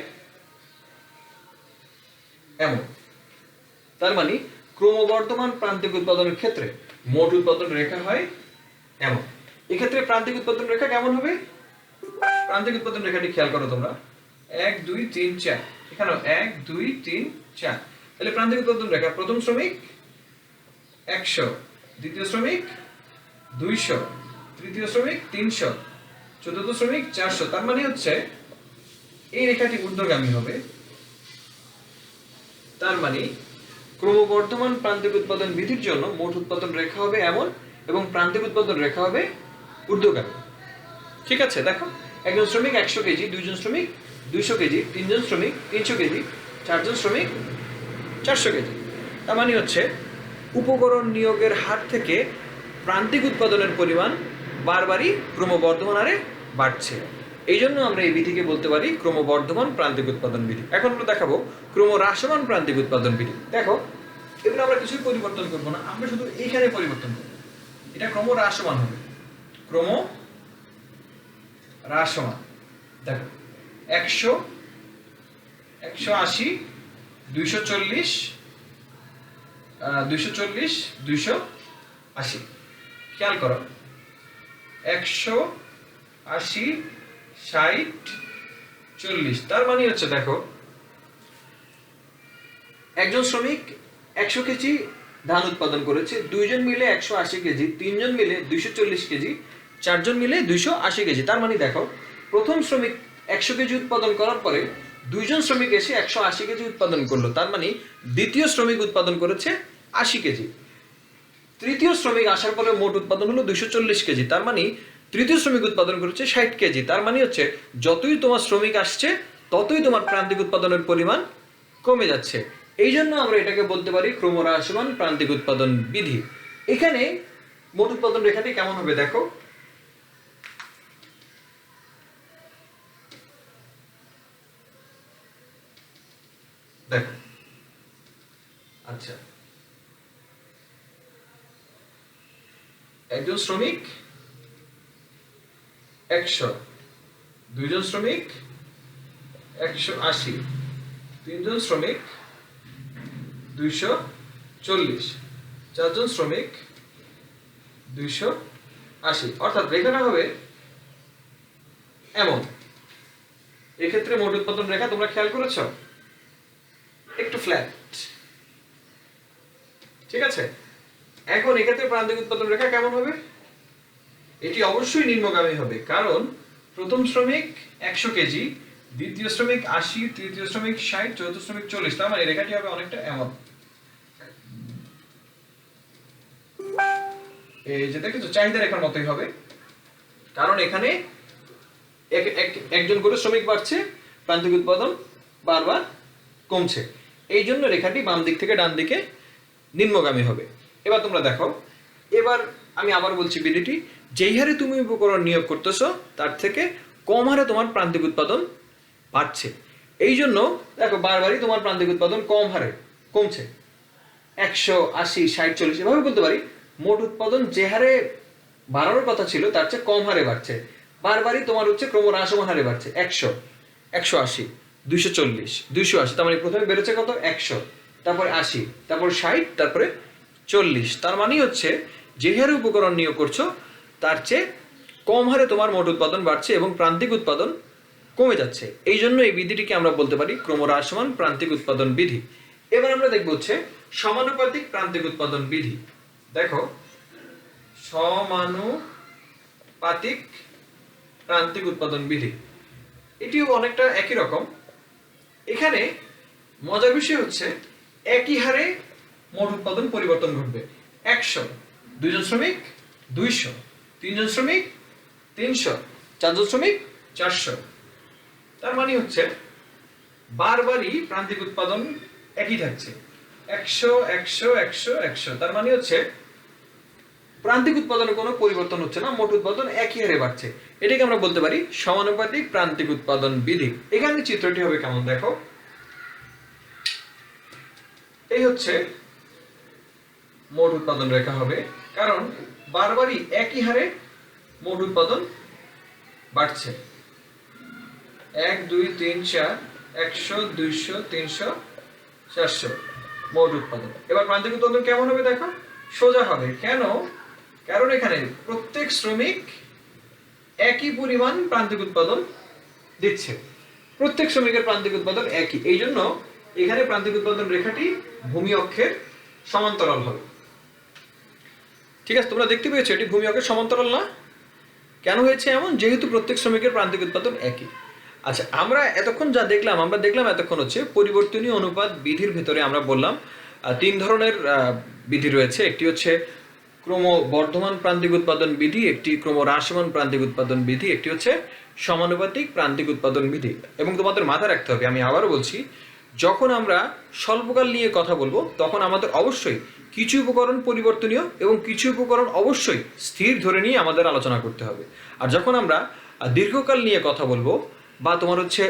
এমন। তার মানে ক্রমবর্ধমান প্রান্তিক উৎপাদনের ক্ষেত্রে মোট উৎপাদন রেখা হয় এমন। এক্ষেত্রে প্রান্তিক উৎপাদন রেখা কেমন হবে? প্রান্তিক উৎপাদন রেখাটি খেয়াল করো তোমরা, 1 2 3 4, এখানে 1 2 3 4। তাহলে প্রান্তিক উৎপাদন রেখা প্রথম শ্রমিক 100, দ্বিতীয় শ্রমিক 200, তৃতীয় শ্রমিক 300, চতুর্থ শ্রমিক 400। তার মানে হচ্ছে এই রেখাটি ঊর্ধ্বগামী হবে। তার মানে ক্রমবর্ধমান প্রান্তিক উৎপাদন বিধির জন্য মোট উৎপাদন রেখা হবে এমন এবং প্রান্তিক উৎপাদন রেখা হবে ঊর্ধ্বগামী। ঠিক আছে, দেখো একজন শ্রমিক 100 কেজি, দুইজন শ্রমিক 200 কেজি, তিনজন শ্রমিক 300 কেজি, চারজন শ্রমিক 400 কেজি। তার মানে হচ্ছে উপকরণ নিয়োগের হার থেকে প্রান্তিক উৎপাদনের পরিমাণ বারবারই ক্রমবর্ধমান হারে বাড়ছে। এই জন্য আমরা এই বিধিকে বলতে পারি ক্রমবর্ধমান প্রান্তিক উৎপাদন বিধি। এখন আমরা দেখাবো ক্রমহ্রাসমান প্রান্তিক উৎপাদন বিধি। দেখো এগুলো আমরা কিছুই পরিবর্তন করবো না, আমরা শুধু এইখানে পরিবর্তন করবো। এটা ক্রমহ্রাসমান হবে, ক্রমহ্রাসমান। দেখো 100, 180, 240, 240, 280। খেয়াল করো 180, 60, 40। তার মানে হচ্ছে দেখো একজন শ্রমিক 100 কেজি ধান উৎপাদন করেছে, দুইজন মিলে 180 কেজি, তিনজন মিলে 240 কেজি, চারজন মিলে 280 কেজি। তার মানে দেখো প্রথম শ্রমিক 100 কেজি উৎপাদন করার পরে দুইজন শ্রমিক এসে 180 কেজি উৎপাদন করলো। তার মানে দ্বিতীয় শ্রমিক উৎপাদন করেছে 80 কেজি। তৃতীয় শ্রমিক আসার পরে মোট উৎপাদন হলো 240 কেজি। তার মানে তৃতীয় শ্রমিক উৎপাদন করেছে 60 কেজি। তার মানে হচ্ছে যতই তোমার শ্রমিক আসছে ততই তোমার প্রান্তিক উৎপাদনের পরিমাণ কমে যাচ্ছে। এই জন্য আমরা এটাকে বলতে পারি ক্রমহ্রাসমান প্রান্তিক উৎপাদন বিধি। এখানে মোট উৎপাদন রেখাটি কেমন হবে দেখো, দেখো আচ্ছা একজন শ্রমিক 100, দুইজন শ্রমিক 180, তিনজন শ্রমিক 240, চারজন শ্রমিক 280। অর্থাৎ রেখাটা হবে এমন। এক্ষেত্রে মোট উৎপাদন রেখা তোমরা খেয়াল করেছ একটু ফ্ল্যাট। ঠিক আছে, এখন এক্ষেত্রে প্রান্তিক উৎপাদন রেখা কেমন হবে? এটি অবশ্যই নিম্নগামী হবে, কারণ প্রথম শ্রমিক 100 কেজি, দ্বিতীয় শ্রমিক 80, তৃতীয় শ্রমিক 60, চতুর্থ শ্রমিক 40। তার মানে রেখাটি হবে অনেকটা এমন। এই যে দেখেছো চাহিদা রেখার মতোই হবে, কারণ এখানে একজন করে শ্রমিক বাড়ছে, প্রান্তিক উৎপাদন বারবার কমছে। এই জন্য রেখাটি বাম দিক থেকে ডান দিকে নিম্নগামী হবে। এবার তোমরা দেখো, এবার আমি আবার বলছি বিধিটি, যেই হারে তুমি উপকরণ নিয়োগ করতেছো তার থেকে কম হারে তোমার প্রান্তিক উৎপাদন বাড়ছে। এই জন্য দেখো বারবারই তোমার প্রান্তিক উৎপাদন কম হারে কমছে। 180, 60, 40 এভাবে বলতে পারি মোট উৎপাদন যে হারে বাড়ানোর কথা ছিল তার চেয়ে কম হারে বাড়ছে। বারবারই তোমার হচ্ছে ক্রমহ্রাসমান হারে বাড়ছে। 100, 180, 240, 280। তার মানে প্রথমে বেড়েছে কত? 100, তারপরে 80, তারপর 60, তারপরে 40। তার মানে হচ্ছে যে হারে উপকরণ নিয়োগ করছো তার চেয়ে কম হারে তোমার মোট উৎপাদন বাড়ছে এবং প্রান্তিক উৎপাদন কমে যাচ্ছে। এই জন্য এই বিধিটিকে আমরা বলতে পারি ক্রমহ্রাসমান প্রান্তিক উৎপাদন বিধি। এবার আমরা দেখব হচ্ছে সমানুপাতিক প্রান্তিক উৎপাদন বিধি। দেখো, সমানুপাতিক প্রান্তিক উৎপাদন বিধি এটিও অনেকটা একই রকম। এখানে মজার বিষয় হচ্ছে একই হারে মোট উৎপাদন পরিবর্তন ঘটবে। 100, 2 জন শ্রমিক 200, 3 জন শ্রমিক 300, 4 জন শ্রমিক 400। তার মানে হচ্ছে বারবারই প্রান্তিক উৎপাদন একই থাকছে, 100 100 100 100। তার মানে হচ্ছে প্রান্তিক উৎপাদনে কোনো পরিবর্তন হচ্ছে না, মোট উৎপাদন একই হারে বাড়ছে। এটাকে আমরা বলতে পারি সমানুপাতিক প্রান্তিক উৎপাদন বিধি। এখানে চিত্রটি হবে কেমন দেখো, এই হচ্ছে মোট উৎপাদন রেখা হবে, কারণ বারবারই একই হারে মোট উৎপাদন বাড়ছে। 1 2 3 4 100 200 300 400 মোট উৎপাদন। এবার প্রান্তিক উৎপাদন কেমন হবে দেখো, সোজা হবে। কেন? কারণ এখানে প্রত্যেক শ্রমিক একই পরিমাণ প্রান্তিক উৎপাদন দিচ্ছে, প্রত্যেক শ্রমিকের প্রান্তিক উৎপাদন একই। এই জন্য এখানে প্রান্তিক উৎপাদন রেখাটি ভূমি অক্ষের সমান্তরাল হবে। ঠিক আছে, তোমরা দেখতে পেয়েছো এটি ভূমি অক্ষের সমান্তরাল না? কেন হয়েছে এমন? যেহেতু প্রত্যেক শ্রমিকের প্রান্তিক উৎপাদন একই। আচ্ছা, আমরা এতক্ষণ যা দেখলাম, এতক্ষণ হচ্ছে পরিবর্তনীয় অনুপাত বিধির ভেতরে আমরা বললাম 3 ধরনের বিধি রয়েছে। একটি হচ্ছে ক্রমবর্ধমান প্রান্তিক উৎপাদন বিধি, একটি ক্রমহ্রাসমান প্রান্তিক উৎপাদন বিধি, একটি হচ্ছে সমানুপাতিক প্রান্তিক উৎপাদন বিধি। এবং তোমাদের মাথায় রাখতে হবে, আমি আবারও বলছি, যখন আমরা স্বল্পকাল নিয়ে কথা বলবো তখন আমাদের অবশ্যই কিছু উপকরণ পরিবর্তনীয় এবং কিছু উপকরণ অবশ্যই স্থির ধরে নিয়ে আমাদের আলোচনা করতে হবে। আর যখন আমরা দীর্ঘকাল নিয়ে কথা বলবো বা তোমার হচ্ছে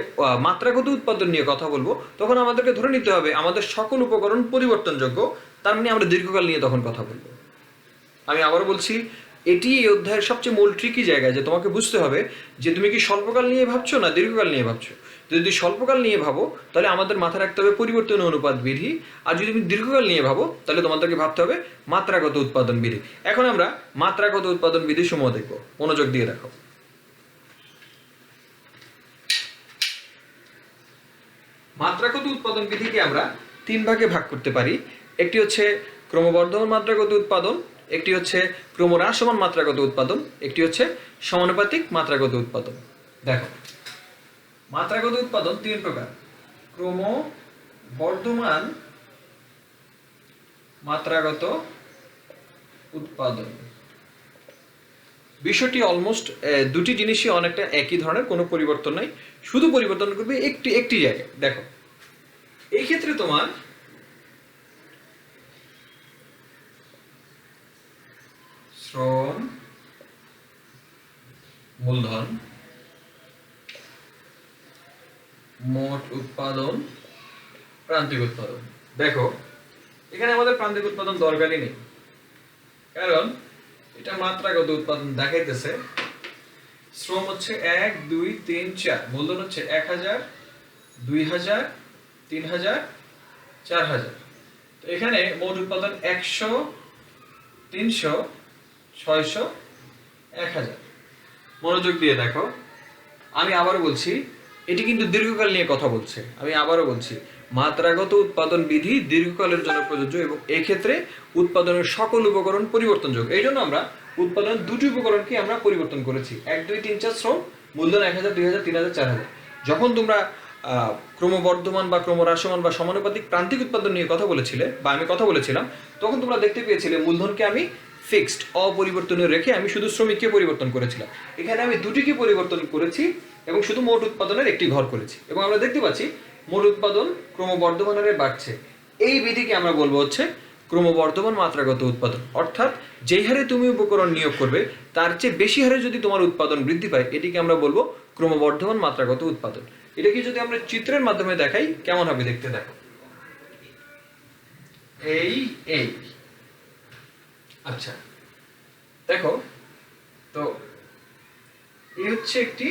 মাত্রাগত উৎপাদন নিয়ে কথা বলবো, তখন আমাদেরকে ধরে নিতে হবে আমাদের সকল উপকরণ পরিবর্তনযোগ্য। তার মানে আমরা দীর্ঘকাল নিয়ে তখন কথা বলবো। আমি আবারও বলছি, এটি এই অধ্যায়ের সবচেয়ে মূল ট্রিকি জায়গা, যে তোমাকে বুঝতে হবে যে তুমি কি স্বল্পকাল নিয়ে ভাবছো না দীর্ঘকাল নিয়ে ভাবছো। যদি স্বল্পকাল নিয়ে ভাবো তাহলে আমাদের মাথায় রাখতে হবে পরিবর্তনীয় অনুপাত বিধি, আর যদি তুমি দীর্ঘকাল নিয়ে ভাবো তাহলে তোমাদেরকে ভাবতে হবে মাত্রাগত উৎপাদন বিধি। এখন আমরা মাত্রাগত উৎপাদন বিধি সমূহ দেখবো, মনোযোগ দিয়ে দেখো। মাত্রাগত উৎপাদন বিধিকে আমরা 3 ভাগে ভাগ করতে পারি। একটি হচ্ছে ক্রমবর্ধমান মাত্রাগত উৎপাদন, একটি হচ্ছে ক্রমহ্রাসমান মাত্রাগত উৎপাদন, একটি হচ্ছে সমানুপাতিক মাত্রাগত উৎপাদন। দেখো, মাত্রাগত উৎপাদন 3 প্রকার: ক্রমবর্ধমান মাত্রাগত উৎপাদন। বিষয়টি অলমোস্ট দুটি জিনিসই অনেকটা একই ধরনের, কোনো পরিবর্তন নাই, শুধু পরিবর্তন করবে একটি জায়গায়। দেখো, এই ক্ষেত্রে তোমার শ্রম মূলধন, মোট উৎপাদন, প্রান্তিক উৎপাদন। দেখো, এখানে আমাদের প্রান্তিক উৎপাদন দরকারই নেই, কারণ এটা মাত্রাগত উৎপাদন দেখাইতেছে। শ্রম হচ্ছে 1 2 3 4, মূলধন হচ্ছে 1000 2000 3000 4000। তো এখানে মোট উৎপাদন 100 300 600 1000। মনোযোগ দিয়ে দেখো, আমি আবারও বলছি, এটি কিন্তু দীর্ঘকাল নিয়ে কথা বলছে। আমি আবারও বলছি, মাত্রাগত উৎপাদন বিধি দীর্ঘকালের জন্য প্রযোজ্য এবং এক্ষেত্রে উৎপাদনের সকল উপকরণ পরিবর্তনযোগ্য। এই জন্য আমরা উৎপাদনের 2টি উপকরণকে আমরা পরিবর্তন করেছি, 1 2 3 4 শ্রম, মূলধন 1000 2000 3000 4000। যখন তোমরা ক্রমবর্ধমান বা ক্রমহ্রাসমান বা সমানুপাতিক প্রান্তিক উৎপাদন নিয়ে কথা বলেছিলে বা আমি কথা বলেছিলাম, তখন তোমরা দেখতে পেয়েছিলে মূলধনকে আমি ফিক্সড অপরিবর্তনীয় রেখে আমি শুধু শ্রমিককে পরিবর্তন করেছিলাম। এখানে আমি 2টিকে পরিবর্তন করেছি এবং শুধু মোট উৎপাদনের একটি ঘর করেছি, এবং আমরা দেখতে পাচ্ছি মোট উৎপাদন ক্রমবর্ধমান হারে বাড়ছে। এই বিধিকে আমরা বলবো হচ্ছে ক্রমবর্ধমান মাত্রাগত উৎপাদন। অর্থাৎ যেই হারে তুমি উপকরণ নিয়োগ করবে তার চেয়ে বেশি হারে যদি তোমার উৎপাদন বৃদ্ধি পায়, এটিকে আমরা বলবো ক্রমবর্ধমান মাত্রাগত উৎপাদন। এটাকে যদি আমরা চিত্রের মাধ্যমে দেখাই কেমন হবে দেখতে, দেখো, এই আচ্ছা দেখো, তো এই হচ্ছে একটি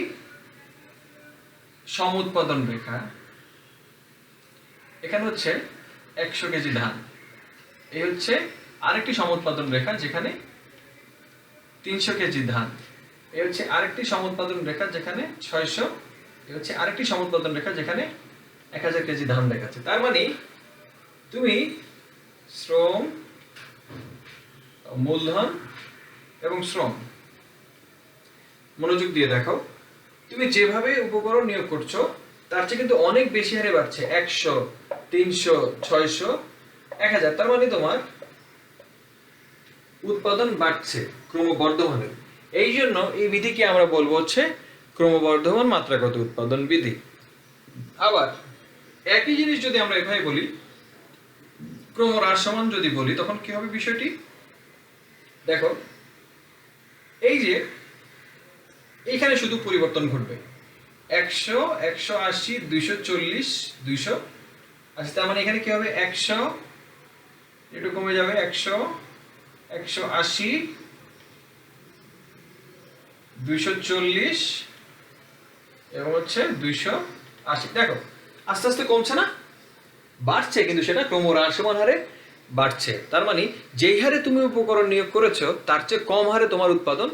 সমউৎপাদন রেখা। এখানে হচ্ছে 100 কেজি ধান। এই হচ্ছে আরেকটি সমউৎপাদন রেখা যেখানে 300 কেজি ধান। এই হচ্ছে আরেকটি সমউৎপাদন রেখা যেখানে 600। এই হচ্ছে আরেকটি সমউৎপাদন রেখা যেখানে 1000 কেজি ধান দেখাচ্ছে। তার মানে তুমি শ্রম, মূলধন এবং শ্রম, মনোযোগ দিয়ে দেখো, তুমি যেভাবে উপকরণ নিয়োগ করছো তার চেয়ে কিন্তু অনেক বেশি হারে বাড়ছে, 100, 300, 600, 1000। তার মানে তোমার উৎপাদন বাড়ছে ক্রমবর্ধমানে। এই জন্য এই বিধিকে আমরা বলবো হচ্ছে ক্রমবর্ধমান মাত্রাগত উৎপাদন বিধি। আবার একই জিনিস যদি আমরা এভাবে বলি, ক্রমহ্রাসমান যদি বলি, তখন কি হবে বিষয়টি? দেখো, এই যে এইখানে শুধু পরিবর্তন ঘটবে, 100, 180, 240, 280। তার মানে এখানে কি হবে? 100 একটু কমে যাবে, 100, 180, 240 এবং হচ্ছে 280। দেখো আস্তে আস্তে কমছে না, বাড়ছে, কিন্তু সেটা ক্রমহ্রাসমান হারে বাড়ছে। তার মানে যেই হারে তুমি উপকরণ নিয়োগ করেছো তার চেয়ে কম হারে তোমার উৎপাদন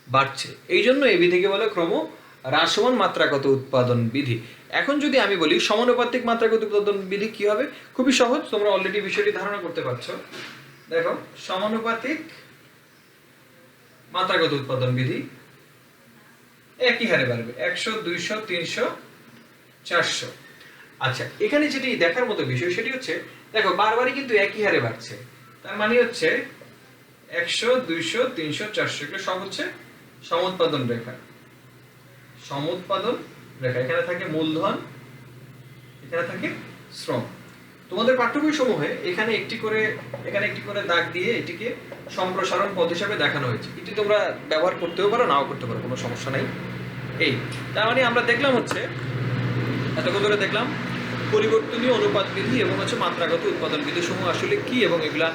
বাড়ছে। এই জন্য এই বিধিকে বলে ক্রমহ্রাসমান মাত্রাগত উৎপাদন বিধি। এখন যদি আমি বলি সমানুপাতিক মাত্রাগত উৎপাদন বিধি কি হবে? খুবই সহজ, তোমরা অলরেডি বিষয়টি ধারণা করতে পারছো। দেখো, সমানুপাতিক মাত্রাগত উৎপাদন বিধি একই হারে বাড়বে, 100, 200, 300, 400। আচ্ছা, এখানে যেটি দেখার মতো বিষয় সেটি হচ্ছে, দেখো বারবারই কিন্তু একই হারে বাড়ছে। তার মানে হচ্ছে 100, 200, 300, 400 এগুলো সব হচ্ছে সমুৎপাদন রেখা। সমুৎপাদন রেখা, এখানে থাকে মূলধন, এখানে থাকে শ্রম। তোমাদের পাঠ্যবই সমূহে এখানে একটি করে দাগ দিয়ে এটিকে সম্প্রসারণ পথ হিসাবে দেখানো হয়েছে। এটি তোমরা ব্যবহার করতেও পারো, নাও করতে পারো, কোনো সমস্যা নাই। এই তার মানে আমরা দেখলাম হচ্ছে, এতক্ষণ ধরে দেখলাম পরিবর্তনীয় অনুপাত বিধি এবং হচ্ছে মাত্রাগত উৎপাদন বিধি সমূহ আসলে কি এবং এগুলা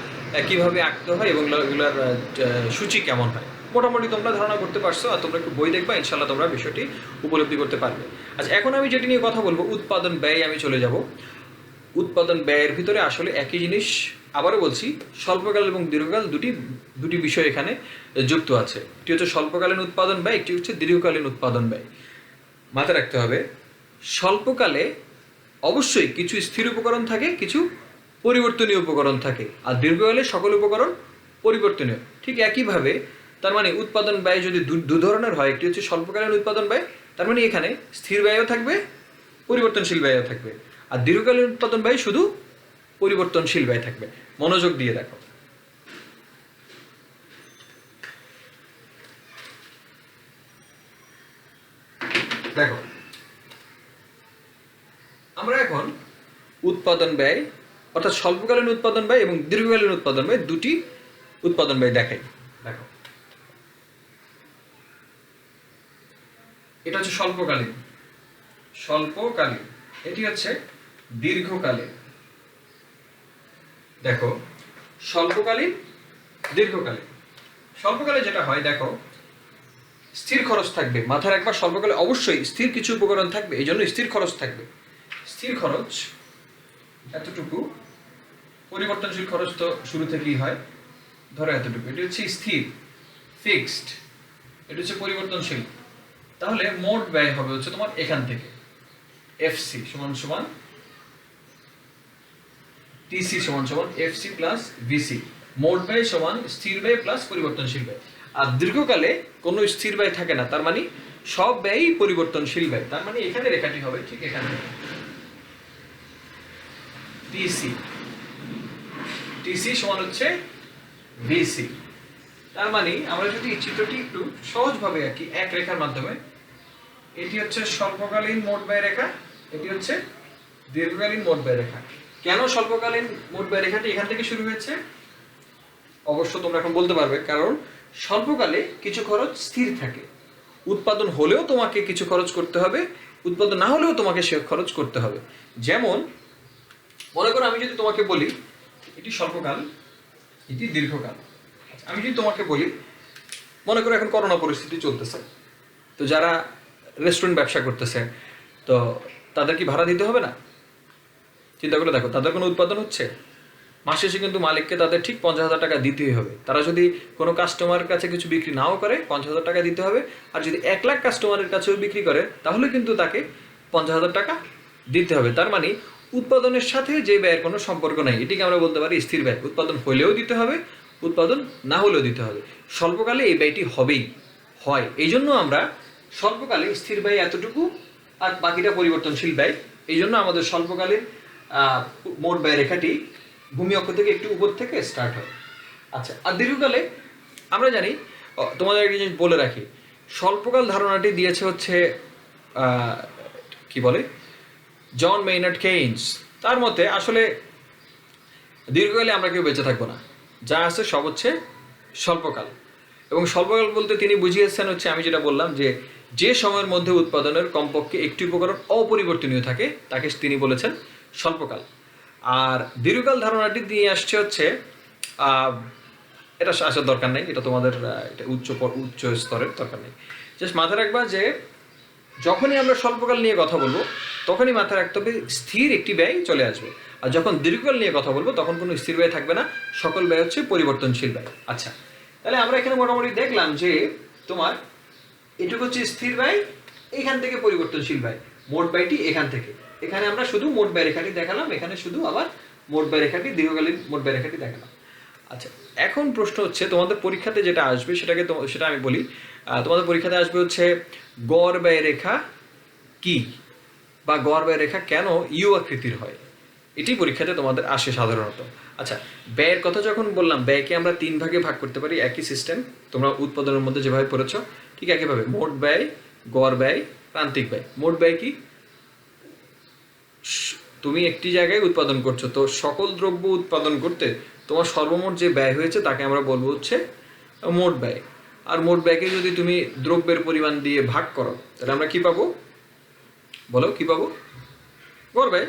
কিভাবে আঁকতে হয় এবং এগুলার সূচি কেমন হয়। মোটামুটি তোমরা ধারণা করতে পারছো, আর তোমরা একটু বই দেখবা, ইনশাল্লাহ তোমরা বিষয়টি উপলব্ধি করতে পারবে। আচ্ছা, এখন আমি যেটি নিয়ে কথা বলবো, উৎপাদন ব্যয়, আমি চলে যাব। উৎপাদন ব্যয়ের ভিতরে আসলে একই জিনিস, আবারও বলছি, স্বল্পকাল এবং দীর্ঘকাল দুটি বিষয় এখানে যুক্ত আছে। একটি হচ্ছে স্বল্পকালীন উৎপাদন ব্যয়, একটি হচ্ছে দীর্ঘকালীন উৎপাদন ব্যয়। মাথায় রাখতে হবে, স্বল্পকালে অবশ্যই কিছু স্থির উপকরণ থাকে, কিছু পরিবর্তনীয় উপকরণ থাকে, আর দীর্ঘকালে সকল উপকরণ পরিবর্তনীয়। ঠিক একইভাবে তার মানে উৎপাদন ব্যয় যদি দু ধরনের হয়, একটি হচ্ছে স্বল্পকালীন উৎপাদন ব্যয়, তার মানে এখানে স্থির ব্যয়ও থাকবে, পরিবর্তনশীল ব্যয়ও থাকবে, আর দীর্ঘকালীন উৎপাদন ব্যয় শুধু পরিবর্তনশীল ব্যয় থাকবে। মনোযোগ দিয়ে দেখো, দেখো আমরা এখন উৎপাদন ব্যয় অর্থাৎ স্বল্পকালীন উৎপাদন ব্যয় এবং দীর্ঘকালীন উৎপাদন ব্যয় দুটি উৎপাদন ব্যয় দেখাই। দেখো, এটা হচ্ছে স্বল্পকালীন, এটি হচ্ছে দীর্ঘকালীন। দেখো, স্বল্পকালীন, দীর্ঘকালীন। স্বল্পকালে যেটা হয়, দেখো স্থির খরচ থাকবে, মাথায় রাখবা, স্বল্পকালে অবশ্যই স্থির কিছু উপকরণ থাকবে, এই জন্য স্থির খরচ থাকবে। স্থির খরচ এতটুকু, পরিবর্তনশীল খরচ তো শুরু থেকেই হয়, ধরো এতটুকু, এটি হচ্ছে স্থির, ফিক্সড, এটি হচ্ছে পরিবর্তনশীল। তাহলে মোট ব্যয় হবে হচ্ছে তোমার এখান থেকে এফসি সমান সমান টিসি সমান সমান এফসি প্লাস ভিসি। মোট ব্যয় সমান স্থির ব্যয় প্লাস পরিবর্তনশীল ব্যয়। আর দীর্ঘকালে কোনো স্থির ব্যয় থাকে না, তার মানে সব ব্যয়ই পরিবর্তনশীল ব্যয়। তার মানে এখানে রেখাটি হবে ঠিক এখানে, টিসি সমান হচ্ছে ভিসি। তার মানে আমরা যদি এই চিত্রটি একটু সহজভাবে আঁকি এক রেখার মাধ্যমে, এটি হচ্ছে স্বল্পকালীন মোট ব্যয় রেখা, এটি হচ্ছে দীর্ঘকালীন মোট ব্যয় রেখা। কেন স্বল্পকালীন মোট ব্যয় রেখাটি এখান থেকে শুরু হয়েছে অবশ্য তোমরা এখন বলতে পারবে, কারণ স্বল্পকালে কিছু খরচ স্থির থাকে, উৎপাদন হলেও তোমাকে কিছু খরচ করতে হবে, উৎপাদন না হলেও তোমাকে সে খরচ করতে হবে। যেমন মনে করো আমি যদি তোমাকে বলি এটি স্বল্পকাল, এটি দীর্ঘকাল। আমি যদি তোমাকে বলি, মনে করো এখন করোনা পরিস্থিতি চলতেছে, তো যারা রেস্টুরেন্ট ব্যবসা করতেছে তো তাদের কি ভাড়া দিতে হবে না? চিন্তা করে দেখো, তাদের কোনো উৎপাদন হচ্ছে? মাস শেষে কিন্তু মালিককে তাদের ঠিক 50,000 টাকা দিতেই হবে। তারা যদি কোনো কাস্টমারের কাছে কিছু বিক্রি নাও করে 50,000 টাকা দিতে হবে, আর যদি 1 লাখ কাস্টমারের কাছেও বিক্রি করে তাহলে কিন্তু তাকে 50,000 টাকা দিতে হবে। তার মানে উৎপাদনের সাথে যে ব্যয়ের কোনো সম্পর্ক নাই, এটিকে আমরা বলতে পারি স্থির ব্যয়। উৎপাদন হলেও দিতে হবে, উৎপাদন না হলেও দিতে হবে, স্বল্পকালে এই ব্যয়টি হবেই হয়। এই জন্য আমরা স্বল্পকালে স্থির ব্যয় এতটুকু আর বাকিটা পরিবর্তনশীল ব্যয়। এই জন্য আমাদের স্বল্পকালীন মোট ব্যয় রেখাটি ভূমি অক্ষ থেকে একটু উপর থেকে স্টার্ট হয়। আচ্ছা, আর দীর্ঘকালে আমরা জানি, তোমাদের একটা জিনিস বলে রাখি, স্বল্পকাল ধারণাটি দিয়েছে হচ্ছে কি বলে, জন মেইনার্ড কেইনস। তার মতে আসলে দীর্ঘকালে আমরা কেউ বেঁচে থাকবো না, যা আছে সব হচ্ছে স্বল্পকাল। এবং স্বল্পকাল বলতে তিনি বুঝিয়েছেন হচ্ছে, আমি যেটা বললাম, যে সময়ের মধ্যে উৎপাদনের কমপক্ষে একটি উপকরণ অপরিবর্তনীয় থাকে তাকে তিনি বলেছেন স্বল্পকাল। আর দীর্ঘকাল ধারণাটি দিয়ে আসছে হচ্ছে, এটা আসার দরকার নেই, এটা তোমাদের এটা উচ্চ স্তরের দরকার নেই। জাস্ট মাথায় রাখবা যে যখনই আমরা স্বল্পকাল নিয়ে কথা বলবো তখনই মাথায় রাখতে হবে স্থির একটি ব্যয় চলে আসবে। আর যখন দীর্ঘকাল নিয়ে কথা বলবো তখন কোনো স্থির ব্যয় থাকবে না, সকল ব্যয় হচ্ছে পরিবর্তনশীল ব্যয়। আচ্ছা, তাহলে আমরা এখানে মোটামুটি দেখলাম যে তোমার এটুকু হচ্ছে স্থির ব্যয়, এখান থেকে পরিবর্তনশীল ব্যয়, মোট ব্যয়টি এখান থেকে। এখানে আমরা শুধু মোট ব্যয় রেখাটি দেখালাম, এখানে শুধু আবার মোট ব্যয় রেখাটি, দীর্ঘকালীন মোট ব্যয় রেখাটি দেখালাম। আচ্ছা, এখন প্রশ্ন হচ্ছে তোমাদের পরীক্ষাতে যেটা আসবে সেটা আমি বলি। তোমাদের পরীক্ষাতে আসবে হচ্ছে গড় ব্যয় রেখা কি, বা গড় ব্যয় রেখা কেন ইউ আকৃতির হয়, এটি পরীক্ষাতে তোমাদের আসে সাধারণত। আচ্ছা, ব্যয়ের কথা যখন বললাম, ব্যয়কে আমরা 3 ভাগে ভাগ করতে পারি, একই সিস্টেম তোমরা উৎপাদনের মধ্যে যেভাবে পড়েছ ঠিক একইভাবে। মোট ব্যয়, গড় ব্যয়, প্রান্তিক ব্যয়। মোট ব্যয় কি, তুমি একটি জায়গায় উৎপাদন করছো, তো সকল দ্রব্য উৎপাদন করতে তোমার সর্বমোট যে ব্যয় হয়েছে তাকে আমরা বলবো হচ্ছে মোট ব্যয়। আর মোট ব্যয়কে যদি তুমি দ্রব্যের পরিমাণ দিয়ে ভাগ করো তাহলে আমরা কি পাবো, বলো কি পাবো, গড় ব্যয়।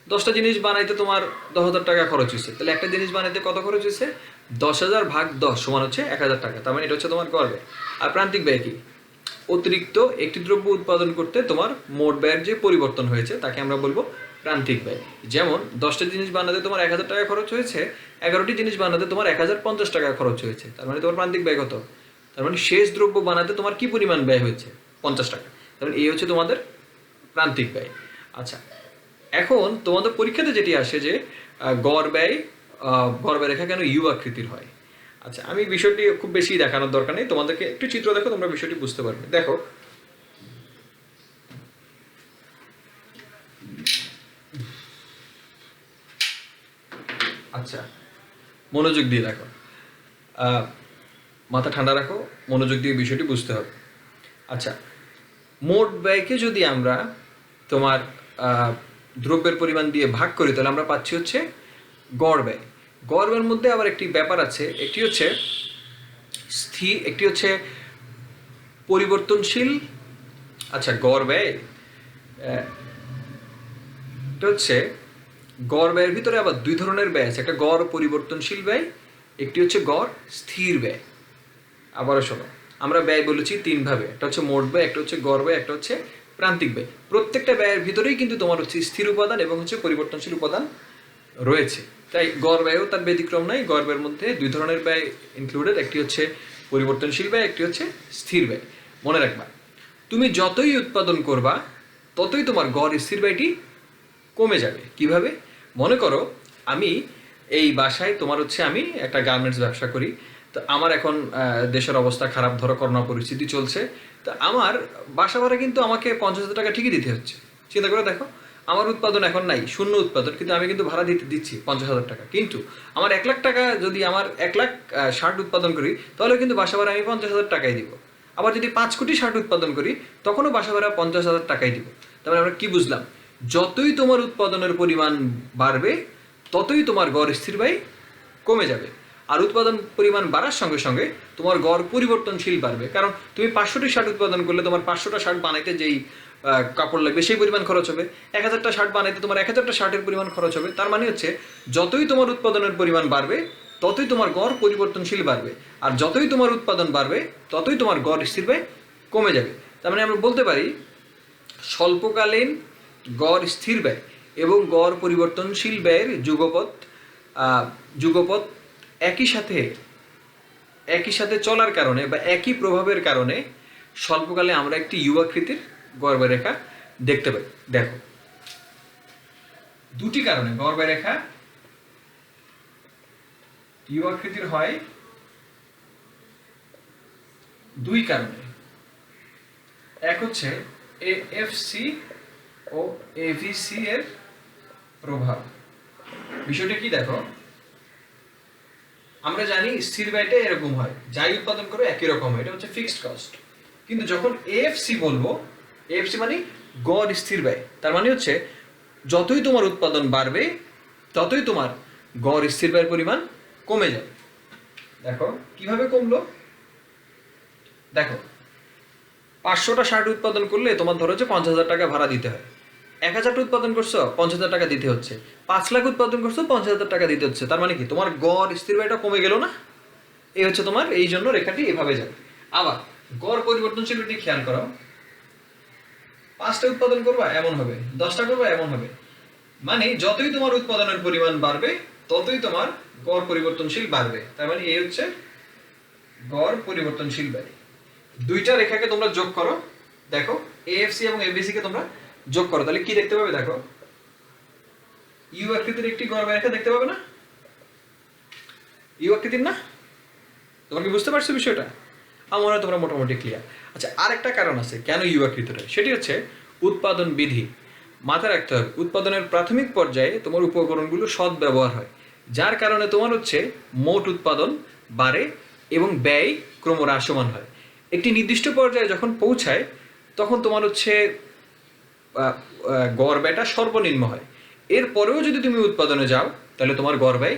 10টা জিনিস বানাইতে তোমার 10,000 টাকা খরচ হয়েছে, তাহলে একটা জিনিস বানাইতে কত খরচ হয়েছে, 10,000 ভাগ 10 সমান হচ্ছে 1,000 টাকা, তার মানে এটা হচ্ছে তোমার গড় ব্যয়। আর প্রান্তিক ব্যয় কি, অতিরিক্ত একটি দ্রব্য উৎপাদন করতে তোমার মোট ব্যয়ের যে পরিবর্তন হয়েছে তাকে আমরা বলবো প্রান্তিক ব্যয়। যেমন 10টা জিনিস বানাতে তোমার 1,000 টাকা খরচ হয়েছে, 11টি জিনিস বানাতে তোমার 1,050 টাকা খরচ হয়েছে, তার মানে তোমার প্রান্তিক ব্যয় কত, তার মানে শেষ দ্রব্য বানাতে তোমার কি পরিমাণ ব্যয় হয়েছে, 50 টাকা, তার মানে এই হচ্ছে তোমাদের প্রান্তিক ব্যয়। আচ্ছা, এখন তোমাদের পরীক্ষাতে যেটি আসে যে গড় ব্যয় রেখা কেন ইউ আকৃতির হয়। আচ্ছা, আমি বিষয়টি খুব বেশি দেখানোর দরকার নেই, তোমাদেরকে একটু চিত্র দেখো, তোমরা বিষয়টি বুঝতে পারবে। দেখো, আচ্ছা মনোযোগ দিয়ে দেখো, মাথা ঠান্ডা রাখো, মনোযোগ দিয়ে বিষয়টি বুঝতে হবে। আচ্ছা, মোট ব্যয়কে যদি আমরা তোমার দ্রব্যের পরিমাণ দিয়ে ভাগ করি তাহলে আমরা পাচ্ছি হচ্ছে গড় ব্যয়। গড় ব্যয়ের মধ্যে আবার একটি ব্যাপার আছে, একটি হচ্ছে স্থির, একটি হচ্ছে পরিবর্তনশীল। আচ্ছা, গড় ব্যয় এটা হচ্ছে গড় ব্যয়ের ভিতরে আবার 2 ধরনের ব্যয় আছে, একটা গড় পরিবর্তনশীল ব্যয়, একটি হচ্ছে গড় স্থির ব্যয়। আবারও শোনো, আমরা ব্যয় বলেছি 3 ভাবে, একটা হচ্ছে মোট ব্যয়, একটা হচ্ছে গড় ব্যয়, একটা হচ্ছে প্রান্তিক ব্যয়। প্রত্যেকটা ব্যয়ের ভিতরেই কিন্তু তোমার হচ্ছে স্থির উপাদান এবং হচ্ছে পরিবর্তনশীল উপাদান রয়েছে, তাই গড় ব্যয়ও তার ব্যতিক্রম নাই। গড় ব্যয়ের মধ্যে 2 ধরনের ব্যয় ইনক্লুডেড, একটি হচ্ছে পরিবর্তনশীল ব্যয়, একটি হচ্ছে স্থির ব্যয়। মনে রাখবা, তুমি যতই উৎপাদন করবা ততই তোমার গড় স্থির ব্যয়টি কমে যাবে। কিভাবে, মনে করো আমি এই বাসায় তোমার হচ্ছে আমি একটা গার্মেন্টস ব্যবসা করি, তো আমার এখন দেশের অবস্থা খারাপ, ধরো করোনা পরিস্থিতি চলছে, তো আমার বাসা ভাড়া কিন্তু আমাকে 50,000 টাকা ঠিকই দিতে হচ্ছে। চিন্তা করে দেখো, আমার উৎপাদন এখন নাই, শূন্য উৎপাদন, কিন্তু আমি কিন্তু ভাড়া দিচ্ছি 50,000 টাকা। কিন্তু আমার 1 লাখ টাকা, যদি আমার 1 লাখ শার্ট উৎপাদন করি তাহলে কিন্তু বাসা ভাড়া আমি 50,000 টাকাই দিব। আবার যদি 5 কোটি শার্ট উৎপাদন করি তখনও বাসা ভাড়া 50,000 টাকাই দিব। তারপরে আমরা কি বুঝলাম, যতই তোমার উৎপাদনের পরিমাণ বাড়বে ততই তোমার গড় স্থির ব্যয় কমে যাবে। আর উৎপাদন পরিমাণ বাড়ার সঙ্গে সঙ্গে তোমার গড় পরিবর্তনশীল বাড়বে, কারণ তুমি 500টি শার্ট উৎপাদন করলে তোমার 500টা শার্ট বানাইতে যেই কাপড় লাগবে সেই পরিমাণ খরচ হবে, 1000টা শার্ট বানাইতে তোমার 1000টা শার্টের পরিমাণ খরচ হবে। তার মানে হচ্ছে যতই তোমার উৎপাদনের পরিমাণ বাড়বে ততই তোমার গড় পরিবর্তনশীল বাড়বে, আর যতই তোমার উৎপাদন বাড়বে ততই তোমার গড় স্থির ব্যয় কমে যাবে। তার মানে আমরা বলতে পারি স্বল্পকালীন গড় স্থির ব্যয় এবং গড় পরিবর্তনশীল ব্যয়ের যুগপৎ একই সাথে চলার কারণে বা একই প্রভাবের কারণে স্বল্পকালে আমরা একটি ইউ আকৃতির গড় ব্যয় রেখা দেখতে পাই। দেখো, দুটি কারণে গড় ব্যয় রেখা ইউ আকৃতির হয় দুই কারণে। এক হচ্ছে এএফসি ও এভিসি এর প্রভাব। বিষয়টা কি দেখো, আমরা জানি স্থির ব্যয়টা এরকম হয়, যাই উৎপাদন করো একই রকম হয়, এটা হচ্ছে ফিক্সড কস্ট। কিন্তু যখন এএফসি বলবো, এএফসি মানে গড় স্থির ব্যয়, তার মানে হচ্ছে যতই তোমার উৎপাদন বাড়বে ততই তোমার গড় স্থির ব্যয়ের পরিমাণ কমে যাবে। দেখো কিভাবে কমলো, দেখো 500টা শার্ট উৎপাদন করলে তোমার ধরো যে 50,000 টাকা ভাড়া দিতে হয়। 1000টা উৎপাদন করছো 50,000 টাকা দিতে হচ্ছে। 5 লাখ উৎপাদন করছো 50,000 টাকা দিতে হচ্ছে। তার মানে কি তোমার গড় স্থির ব্যয়টা কমে গেল না? এই হচ্ছে তোমার, এই জন্য রেখাটি এভাবে যাবে। আবার গড় পরিবর্তনশীলটি খেয়াল করো, 5টা উৎপাদন করবা এমন হবে, 10টা করবা এমন হবে। মানে যতই তোমার উৎপাদনের পরিমাণ বাড়বে ততই তোমার গড় পরিবর্তনশীল বাড়বে। তার মানে এই হচ্ছে গড় পরিবর্তনশীল ব্যয়। দুইটা রেখাকে তোমরা যোগ করো, দেখো এএফসি এবং এবিসি কে তোমরা যোগ করো, তাহলে কি দেখতে পাবে? দেখো ইউ আকৃতির একটি গড় ব্যয় রেখা দেখতে পাবে না? ইউ আকৃতির না? তোমরা কি বুঝতে পারছো বিষয়টা? আমার মনে হয় তোমরা মোটামুটি ক্লিয়ার। আচ্ছা, আরেকটা কারণ আছে কেন ইউ আকৃতির হয়, সেটি হচ্ছে উৎপাদন বিধি। মাথায় রাখতে হবে, উৎপাদনের প্রাথমিক পর্যায়ে তোমার উপকরণগুলো সৎ ব্যবহার হয়, যার কারণে তোমার হচ্ছে মোট উৎপাদন বাড়ে এবং ব্যয় ক্রমহ্রাসমান হয়। একটি নির্দিষ্ট পর্যায়ে যখন পৌঁছায় তখন তোমার হচ্ছে গড় ব্যয়টা সর্বনিম্ন হয়। এরপরেও যদি তুমি উৎপাদনে যাও তাহলে তোমার গড় ব্যয়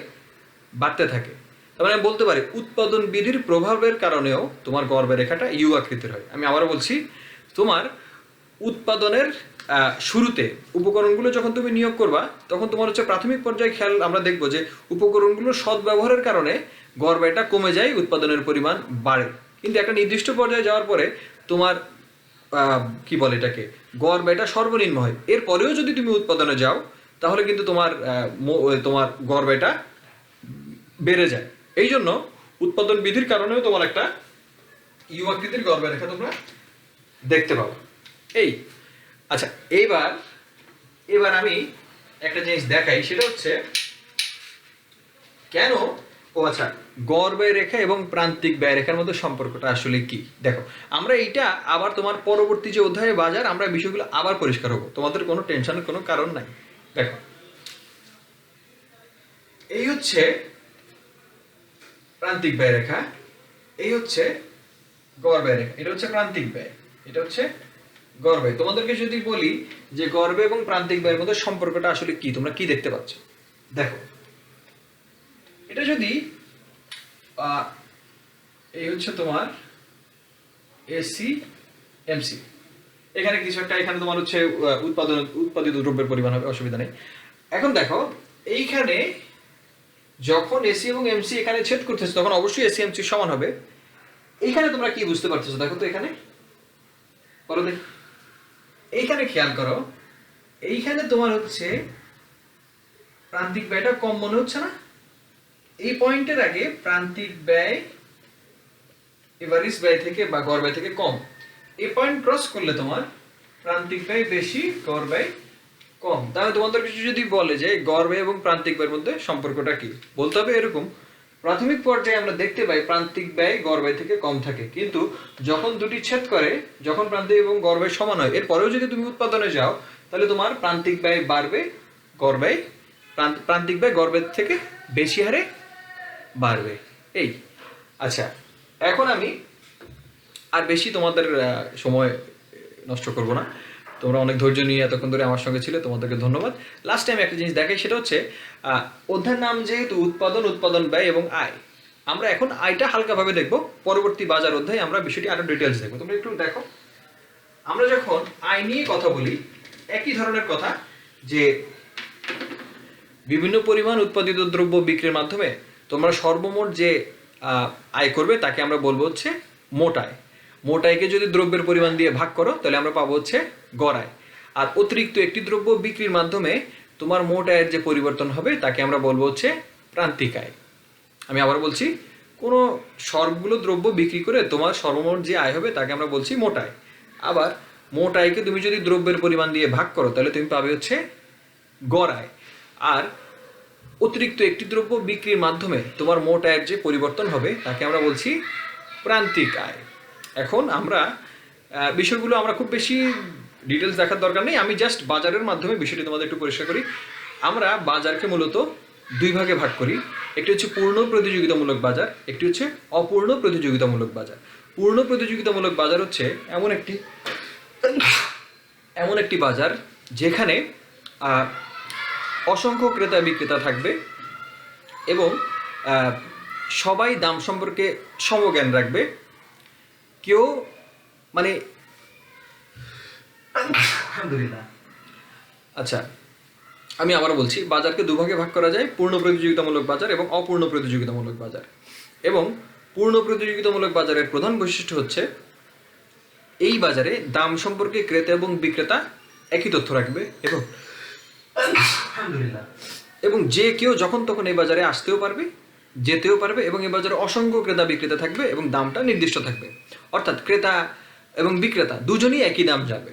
বাড়তে থাকে। তার মানে বলতে পারি উৎপাদন বিধির প্রভাবের কারণেও তোমার গড় ব্যয় রেখাটা ইউ আকৃতির হয়। আমি আবারও বলছি, তোমার উৎপাদনের শুরুতে উপকরণগুলো যখন তুমি নিয়োগ করবা তখন তোমার হচ্ছে প্রাথমিক পর্যায়ে খেয়াল আমরা দেখবো যে উপকরণগুলোর সৎ ব্যবহারের কারণে গড় ব্যয়টা কমে যায়, উৎপাদনের পরিমাণ বাড়ে। কিন্তু একটা নির্দিষ্ট পর্যায়ে যাওয়ার পরে তোমার কি বলে এটাকে, গড় ব্যয়টা সর্বনিম্ন হয়। এরপরেও যদি তুমি উৎপাদনে যাও তাহলে কিন্তু তোমার তোমার গড় ব্যয়টা বেড়ে যায়। এই জন্য উৎপাদন বিধির কারণেও তোমার একটা ইউ আকৃতির গড় ব্যয় রেখা তোমরা দেখতে পাবো। এই আচ্ছা, এবার আমি একটা জিনিস দেখাই, সেটা হচ্ছে কেন আচ্ছা গড় ব্যয় রেখা এবং প্রান্তিক ব্যয় রেখার মধ্যে সম্পর্কটা আসলে কি। দেখো আমরা এইটা আবার তোমার পরবর্তী যে অধ্যায়ে বাজার আমরা বিষয়গুলো আবার পরিষ্কার হবো, তোমাদের কোনো টেনশনের কোনো কারণ নাই। দেখো এই হচ্ছে প্রান্তিক ব্যয় রেখা, এই হচ্ছে গড় ব্যয় রেখা, এটা হচ্ছে প্রান্তিক ব্যয়, এটা হচ্ছে গড় ব্যয়। তোমাদেরকে যদি বলি যে গড় ব্যয় এবং প্রান্তিক ব্যয়ের মধ্যে সম্পর্কটা আসলে কি, তোমরা কি দেখতে পাচ্ছ? দেখো এটা যদি এই হচ্ছে তোমার এসি এমসি, এখানে কিছু একটা, এখানে তোমার হচ্ছে উৎপাদিত দ্রব্যের পরিমাণ হবে, অসুবিধা নেই। এখন দেখো এইখানে যখন এসি এবং এমসি এখানে ছেদ করতেছে তখন অবশ্যই এসি এমসি সমান হবে। এইখানে তোমরা কি বুঝতে পারতেছো? দেখো তো এখানে বলো দেখি, এইখানে খেয়াল করো, এইখানে তোমার হচ্ছে প্রান্তিক ব্যয়টা কম মনে হচ্ছে না? এই পয়েন্টের আগে প্রান্তিক ব্যয় এভারেজ ব্যয় থেকে বা গড় ব্যয় থেকে কম, এই পয়েন্ট ক্রস করলে তোমার প্রান্তিক ব্যয় বেশি, গড় ব্যয় কম। তাহলে তোমাদের কিছু যদি বলে যে গড় ব্যয় এবং প্রান্তিক ব্যয়ের মধ্যে সম্পর্কটা কি, বলতে হবে এরকম প্রাথমিক পর্যায়ে আমরা দেখতে পাই প্রান্তিক ব্যয় গড় ব্যয় থেকে কম থাকে, কিন্তু যখন দুটি ছেদ করে, যখন প্রান্তিক এবং গড় ব্যয় সমান হয়, এরপরেও যদি তুমি উৎপাদনে যাও তাহলে তোমার প্রান্তিক ব্যয় বাড়বে, গড় ব্যয় প্রান্তিক ব্যয় গড় ব্যয় থেকে বেশি হারে বাড়বে। এই আচ্ছা, এখন আমি আর বেশি তোমাদের সময় নষ্ট করব না, তোমরা অনেক ধৈর্য নিয়ে এতক্ষণ ধরে আমার সঙ্গে ছিলে, তোমাদেরকে ধন্যবাদ। লাস্ট টাইম একটা জিনিস দেখাই, সেটা হচ্ছে অধ্যায়ের নাম যেহেতু উৎপাদন ব্যয় এবং আয়, আমরা এখন আয়টা হালকাভাবে দেখব, পরবর্তী বাজার অধ্যায়ে আমরা বিষয়টি আরো ডিটেলস দেখবো। তোমরা একটু দেখো, আমরা যখন আয় নিয়ে কথা বলি একই ধরনের কথা, যে বিভিন্ন পরিমাণ উৎপাদিত দ্রব্য বিক্রির মাধ্যমে তোমরা সর্বমোট যে আয় করবে তাকে আমরা বলবো হচ্ছে মোট আয়। মোট আয়কে যদি দ্রব্যের পরিমাণ দিয়ে ভাগ করো তাহলে আমরা পাবো হচ্ছে গড় আয়। আর অতিরিক্ত একটি দ্রব্য বিক্রির মাধ্যমে তোমার মোট আয়ের যে পরিবর্তন হবে তাকে আমরা বলবো হচ্ছে প্রান্তিক আয়। আমি আবার বলছি, কোনো সবগুলো দ্রব্য বিক্রি করে তোমার সর্বমোট যে আয় হবে তাকে আমরা বলছি মোট আয়। আবার মোট আয়কে তুমি যদি দ্রব্যের পরিমাণ দিয়ে ভাগ করো তাহলে তুমি পাবে হচ্ছে গড় আয়। আর অতিরিক্ত একটি দ্রব্য বিক্রির মাধ্যমে তোমার মোট আয়ের যে পরিবর্তন হবে তাকে আমরা বলছি প্রান্তিক আয়। এখন আমরা বিষয়গুলো আমরা খুব বেশি ডিটেলস দেখার দরকার নেই, আমি জাস্ট বাজারের মাধ্যমে বিষয়টি তোমাদের একটু পরিষ্কার করি। আমরা বাজারকে মূলত দুই ভাগে ভাগ করি, একটি হচ্ছে পূর্ণ প্রতিযোগিতামূলক বাজার, একটি হচ্ছে অপূর্ণ প্রতিযোগিতামূলক বাজার। পূর্ণ প্রতিযোগিতামূলক বাজার হচ্ছে এমন একটি বাজার যেখানে অসংখ্য ক্রেতা বিক্রেতা থাকবে এবং সবাই দাম সম্পর্কে সমজ্ঞান রাখবে। কেউ মানে আলহামদুলিল্লাহ। আচ্ছা, আমি আবার বলছি, বাজারকে দুভাগে ভাগ করা যায়, পূর্ণ প্রতিযোগিতামূলক বাজার এবং অপূর্ণ প্রতিযোগিতামূলক বাজার। এবং পূর্ণ প্রতিযোগিতামূলক বাজারের প্রধান বৈশিষ্ট্য হচ্ছে এই বাজারে দাম সম্পর্কে ক্রেতা এবং বিক্রেতা একই তথ্য রাখবে এবং আলহামদুলিল্লাহ এবং যে কেউ যখন তখন এই বাজারে আসতেও পারবে, যেতেও পারবে এবং এই বাজারে অসংখ্য ক্রেতা বিক্রেতা থাকবে এবং দামটা নির্দিষ্ট থাকবে, অর্থাৎ ক্রেতা এবং বিক্রেতা দুজনই একই দাম যাবে।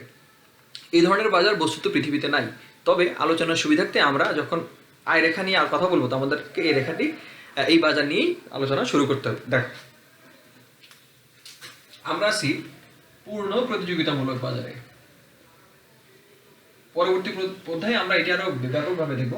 এই ধরনের বাজার বস্তুত পৃথিবীতে নাই। তবে আলোচনার সুবিধার্থে আমরা যখন আয় রেখা নিয়ে আর কথা বলবো তো আমাদেরকে এই রেখাটি এই বাজার নিয়েই আলোচনা শুরু করতে হবে। দেখো, আমরা আছি পূর্ণ প্রতিযোগিতামূলক বাজারে। পরবর্তী অধ্যায়ে আমরা এটি আরো ব্যাপকভাবে দেখব।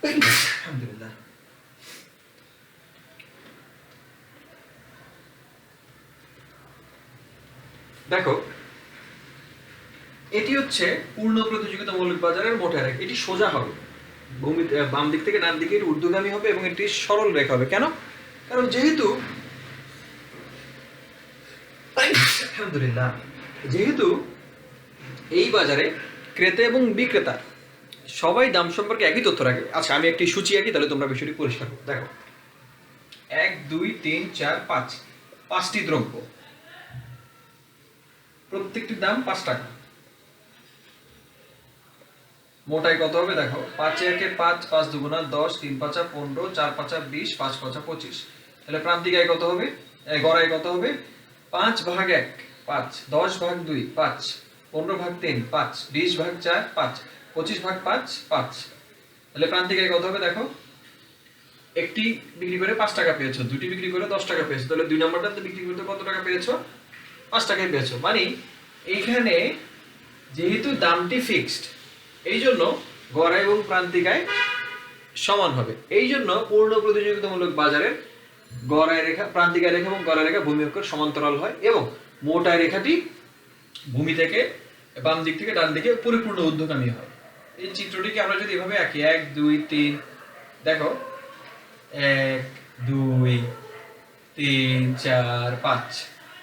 আলহামদুলিল্লাহ। দেখো, এটি হচ্ছে পূর্ণ প্রতিযোগিতামূলক বাজারের মোট আয়। এটি সোজা হবে, ভূমি বাম দিক থেকে ডান দিকে ঊর্ধ্বগামী হবে এবং এটি সরল রেখা হবে। কেন? কারণ যেহেতু আলহামদুলিল্লাহ যেহেতু এই বাজারে ক্রেতা এবং বিক্রেতা সবাই দাম সম্পর্কে একই তথ্য রাখে। আচ্ছা, আমি একটি সূচি আঁকি, তাহলে তোমরা বিষয়টি পরিষ্কার করো। দেখো, 1 2 3 4 5 5টি দ্রব্য, প্রত্যেকটির দাম 5 টাকা। মোটাই কত হবে? দেখো, 5 একে 5, 5 দুগুণা 10, 3 পাঁচা 15, 4 পাঁচা 20, 5 পাঁচা 25। তাহলে প্রান্তিক আয় কত হবে? গড় আয় কত হবে? 5 ভাগ 1 5, 10 ভাগ 2 5, 15 ভাগ 3 5, 20 ভাগ 4 5, 25 ভাগ 5 5। তাহলে প্রান্তিক আয় কত হবে? দেখো, একটি বিক্রি করে 5 টাকা পেয়েছো, দুটি বিক্রি করে 10 টাকা পেয়েছো, তাহলে 2 নম্বরটাতে বিক্রি করতে কত টাকা পেয়েছো? 5 টাকায় পেয়েছো। মানে এইখানে যেহেতু দামটি ফিক্সড, এই জন্য গড় আয় এবং প্রান্তিক আয় সমান হবে। এই জন্য পূর্ণ প্রতিযোগিতামূলক বাজারের গড় আয় রেখা, প্রান্তিক আয় রেখা এবং গড় আয় রেখা ভূমি অক্ষের সমান্তরাল হয় এবং মোট আয় রেখাটি ভূমি থেকে বাম দিক থেকে ডান দিকে পরিপূর্ণ ঊর্ধ্বগামী হয়। এই চিত্রটিকে আমরা যদি এভাবে আঁকি, 1 2 3, দেখো 1 2 3 4 5,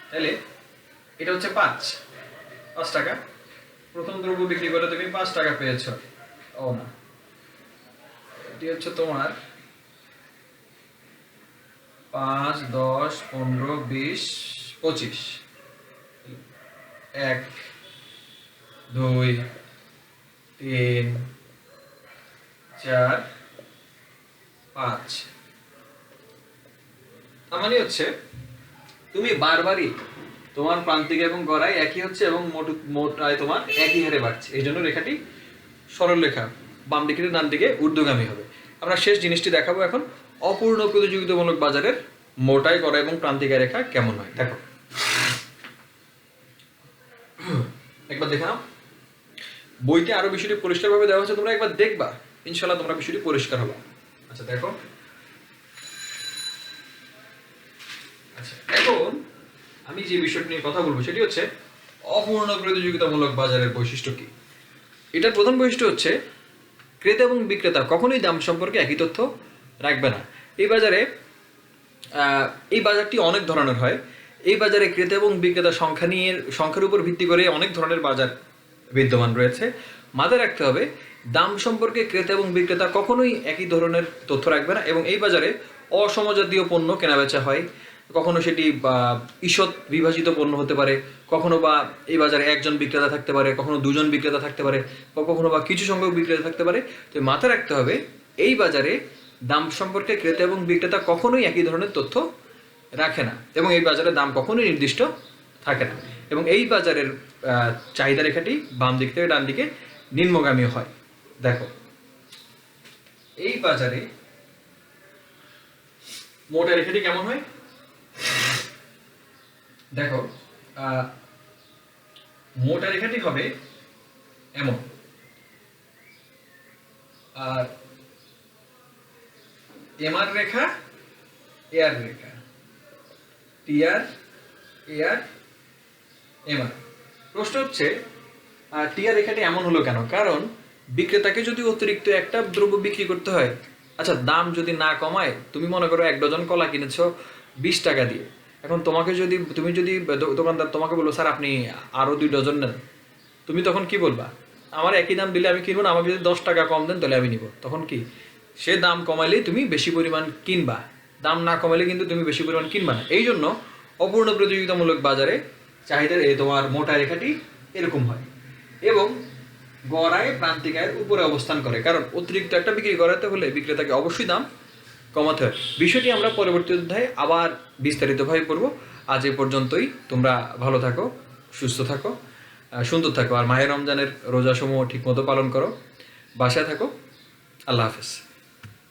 তাহলে এটা হচ্ছে 5 টাকা। প্রথম দ্রব্য বিক্রি করে তুমি 5 টাকা পেয়েছো। ও না, এটি হচ্ছে তোমার 5 10 15 20 25। 1 2 3 4 5। তার মানে হচ্ছে তুমি বারবারই তোমার প্রান্তিক এবং গড় আয় একই হচ্ছে এবং মোট আয় তোমার একই হারে বাড়ছে। এই জন্য রেখাটি সরল রেখা, বাম দিকে ডান দিকে ঊর্ধ্বগামী হবে। আমরা শেষ জিনিসটি দেখাবো এখন, অপূর্ণ প্রতিযোগিতামূলক বাজারের মোট আয়, গড় আয় এবং প্রান্তিক আয় রেখা কেমন হয়। দেখো, একবার দেখে নাও, বইতে আরো বিষয়টি পরিষ্কারভাবে দেওয়া হচ্ছে, তোমরা একবার দেখবা, ইনশাআল্লাহ তোমরা বিষয়টি পরিষ্কার হবে। আচ্ছা দেখো, আচ্ছা এখন আমি যে বিষয়টি নিয়ে কথা বলবো সেটি হচ্ছে অপূর্ণ প্রতিযোগিতামূলক বাজারের বৈশিষ্ট্য কি। এটার প্রধান বৈশিষ্ট্য হচ্ছে ক্রেতা এবং বিক্রেতা কখনোই দাম সম্পর্কে একই তথ্য রাখবে না। এই বাজারটি অনেক ধরনের হয়। এই বাজারে ক্রেতা এবং বিক্রেতা সংখ্যার উপর ভিত্তি করে অনেক ধরনের বাজার বিদ্যমান রয়েছে। মাথায় রাখতে হবে, দাম সম্পর্কে ক্রেতা এবং বিক্রেতা কখনোই একই ধরনের তথ্য রাখবে না এবং এই বাজারে অসমজাতীয় পণ্য কেনাবেচা হয়। কখনো সেটি ঈষৎ বিভাজিত পণ্য হতে পারে, কখনো বা এই বাজারে একজন বিক্রেতা থাকতে পারে, কখনো দুজন বিক্রেতা থাকতে পারে, বা কখনো বা কিছু সংখ্যক বিক্রেতা থাকতে পারে। তো মাথায় রাখতে হবে, এই বাজারে দাম সম্পর্কে ক্রেতা এবং বিক্রেতা কখনোই একই ধরনের তথ্য রাখে না, এবং এই বাজারে দাম কখনোই নির্দিষ্ট থাকে না, এবং এই বাজারের চাহিদা রেখাটি বাম দিক থেকে ডান দিকে নিম্নগামী হয়। দেখো এই বাজারে মোটা রেখাটি কেমন হয়, দেখো মোটা রেখাটি হবে এমন, আর এমআর রেখা এআর রেখা, টিআর এআর এমআর। প্রশ্ন হচ্ছে টিআর রেখাটি এমন হলো কেন? কারণ বিক্রেতাকে যদি অতিরিক্ত একটা দ্রব্য বিক্রি করতে হয়, আচ্ছা দাম যদি না কমায়, তুমি মনে করো 1 ডজন কলা কিনেছো 20 টাকা দিয়ে, এখন তুমি যদি দোকানদার তোমাকে বলো স্যার আপনি আরো 2 ডজন নেন, তুমি তখন কি বলবা? আমার একই দাম দিলে আমি কিনবো না, আমাকে যদি 10 টাকা কম দেন তাহলে আমি নিব। তখন কি সে দাম কমাইলেই তুমি বেশি পরিমাণ কিনবা, দাম না কমাইলে কিন্তু তুমি বেশি পরিমাণ কিনবা না। এই জন্য অপূর্ণ প্রতিযোগিতামূলক বাজারে চাহিদার তোমার মোটা রেখাটি এরকম হয়, এবং গড় আয় প্রান্তিক আয়ের উপরে অবস্থান করে, কারণ অতিরিক্ত একটা বিক্রি করাতে হলে বিক্রেতাকে অবশ্যই দাম কমাতে হয়। বিষয়টি আমরা পরবর্তী অধ্যায়ে আবার বিস্তারিতভাবে পড়ব। আজ এ পর্যন্তই। তোমরা ভালো থাকো, সুস্থ থাকো, সুন্দর থাকো, আর মাহে রমজানের রোজাসমূহ ঠিকমতো পালন করো, বাসায় থাকো। আল্লাহ হাফেজ।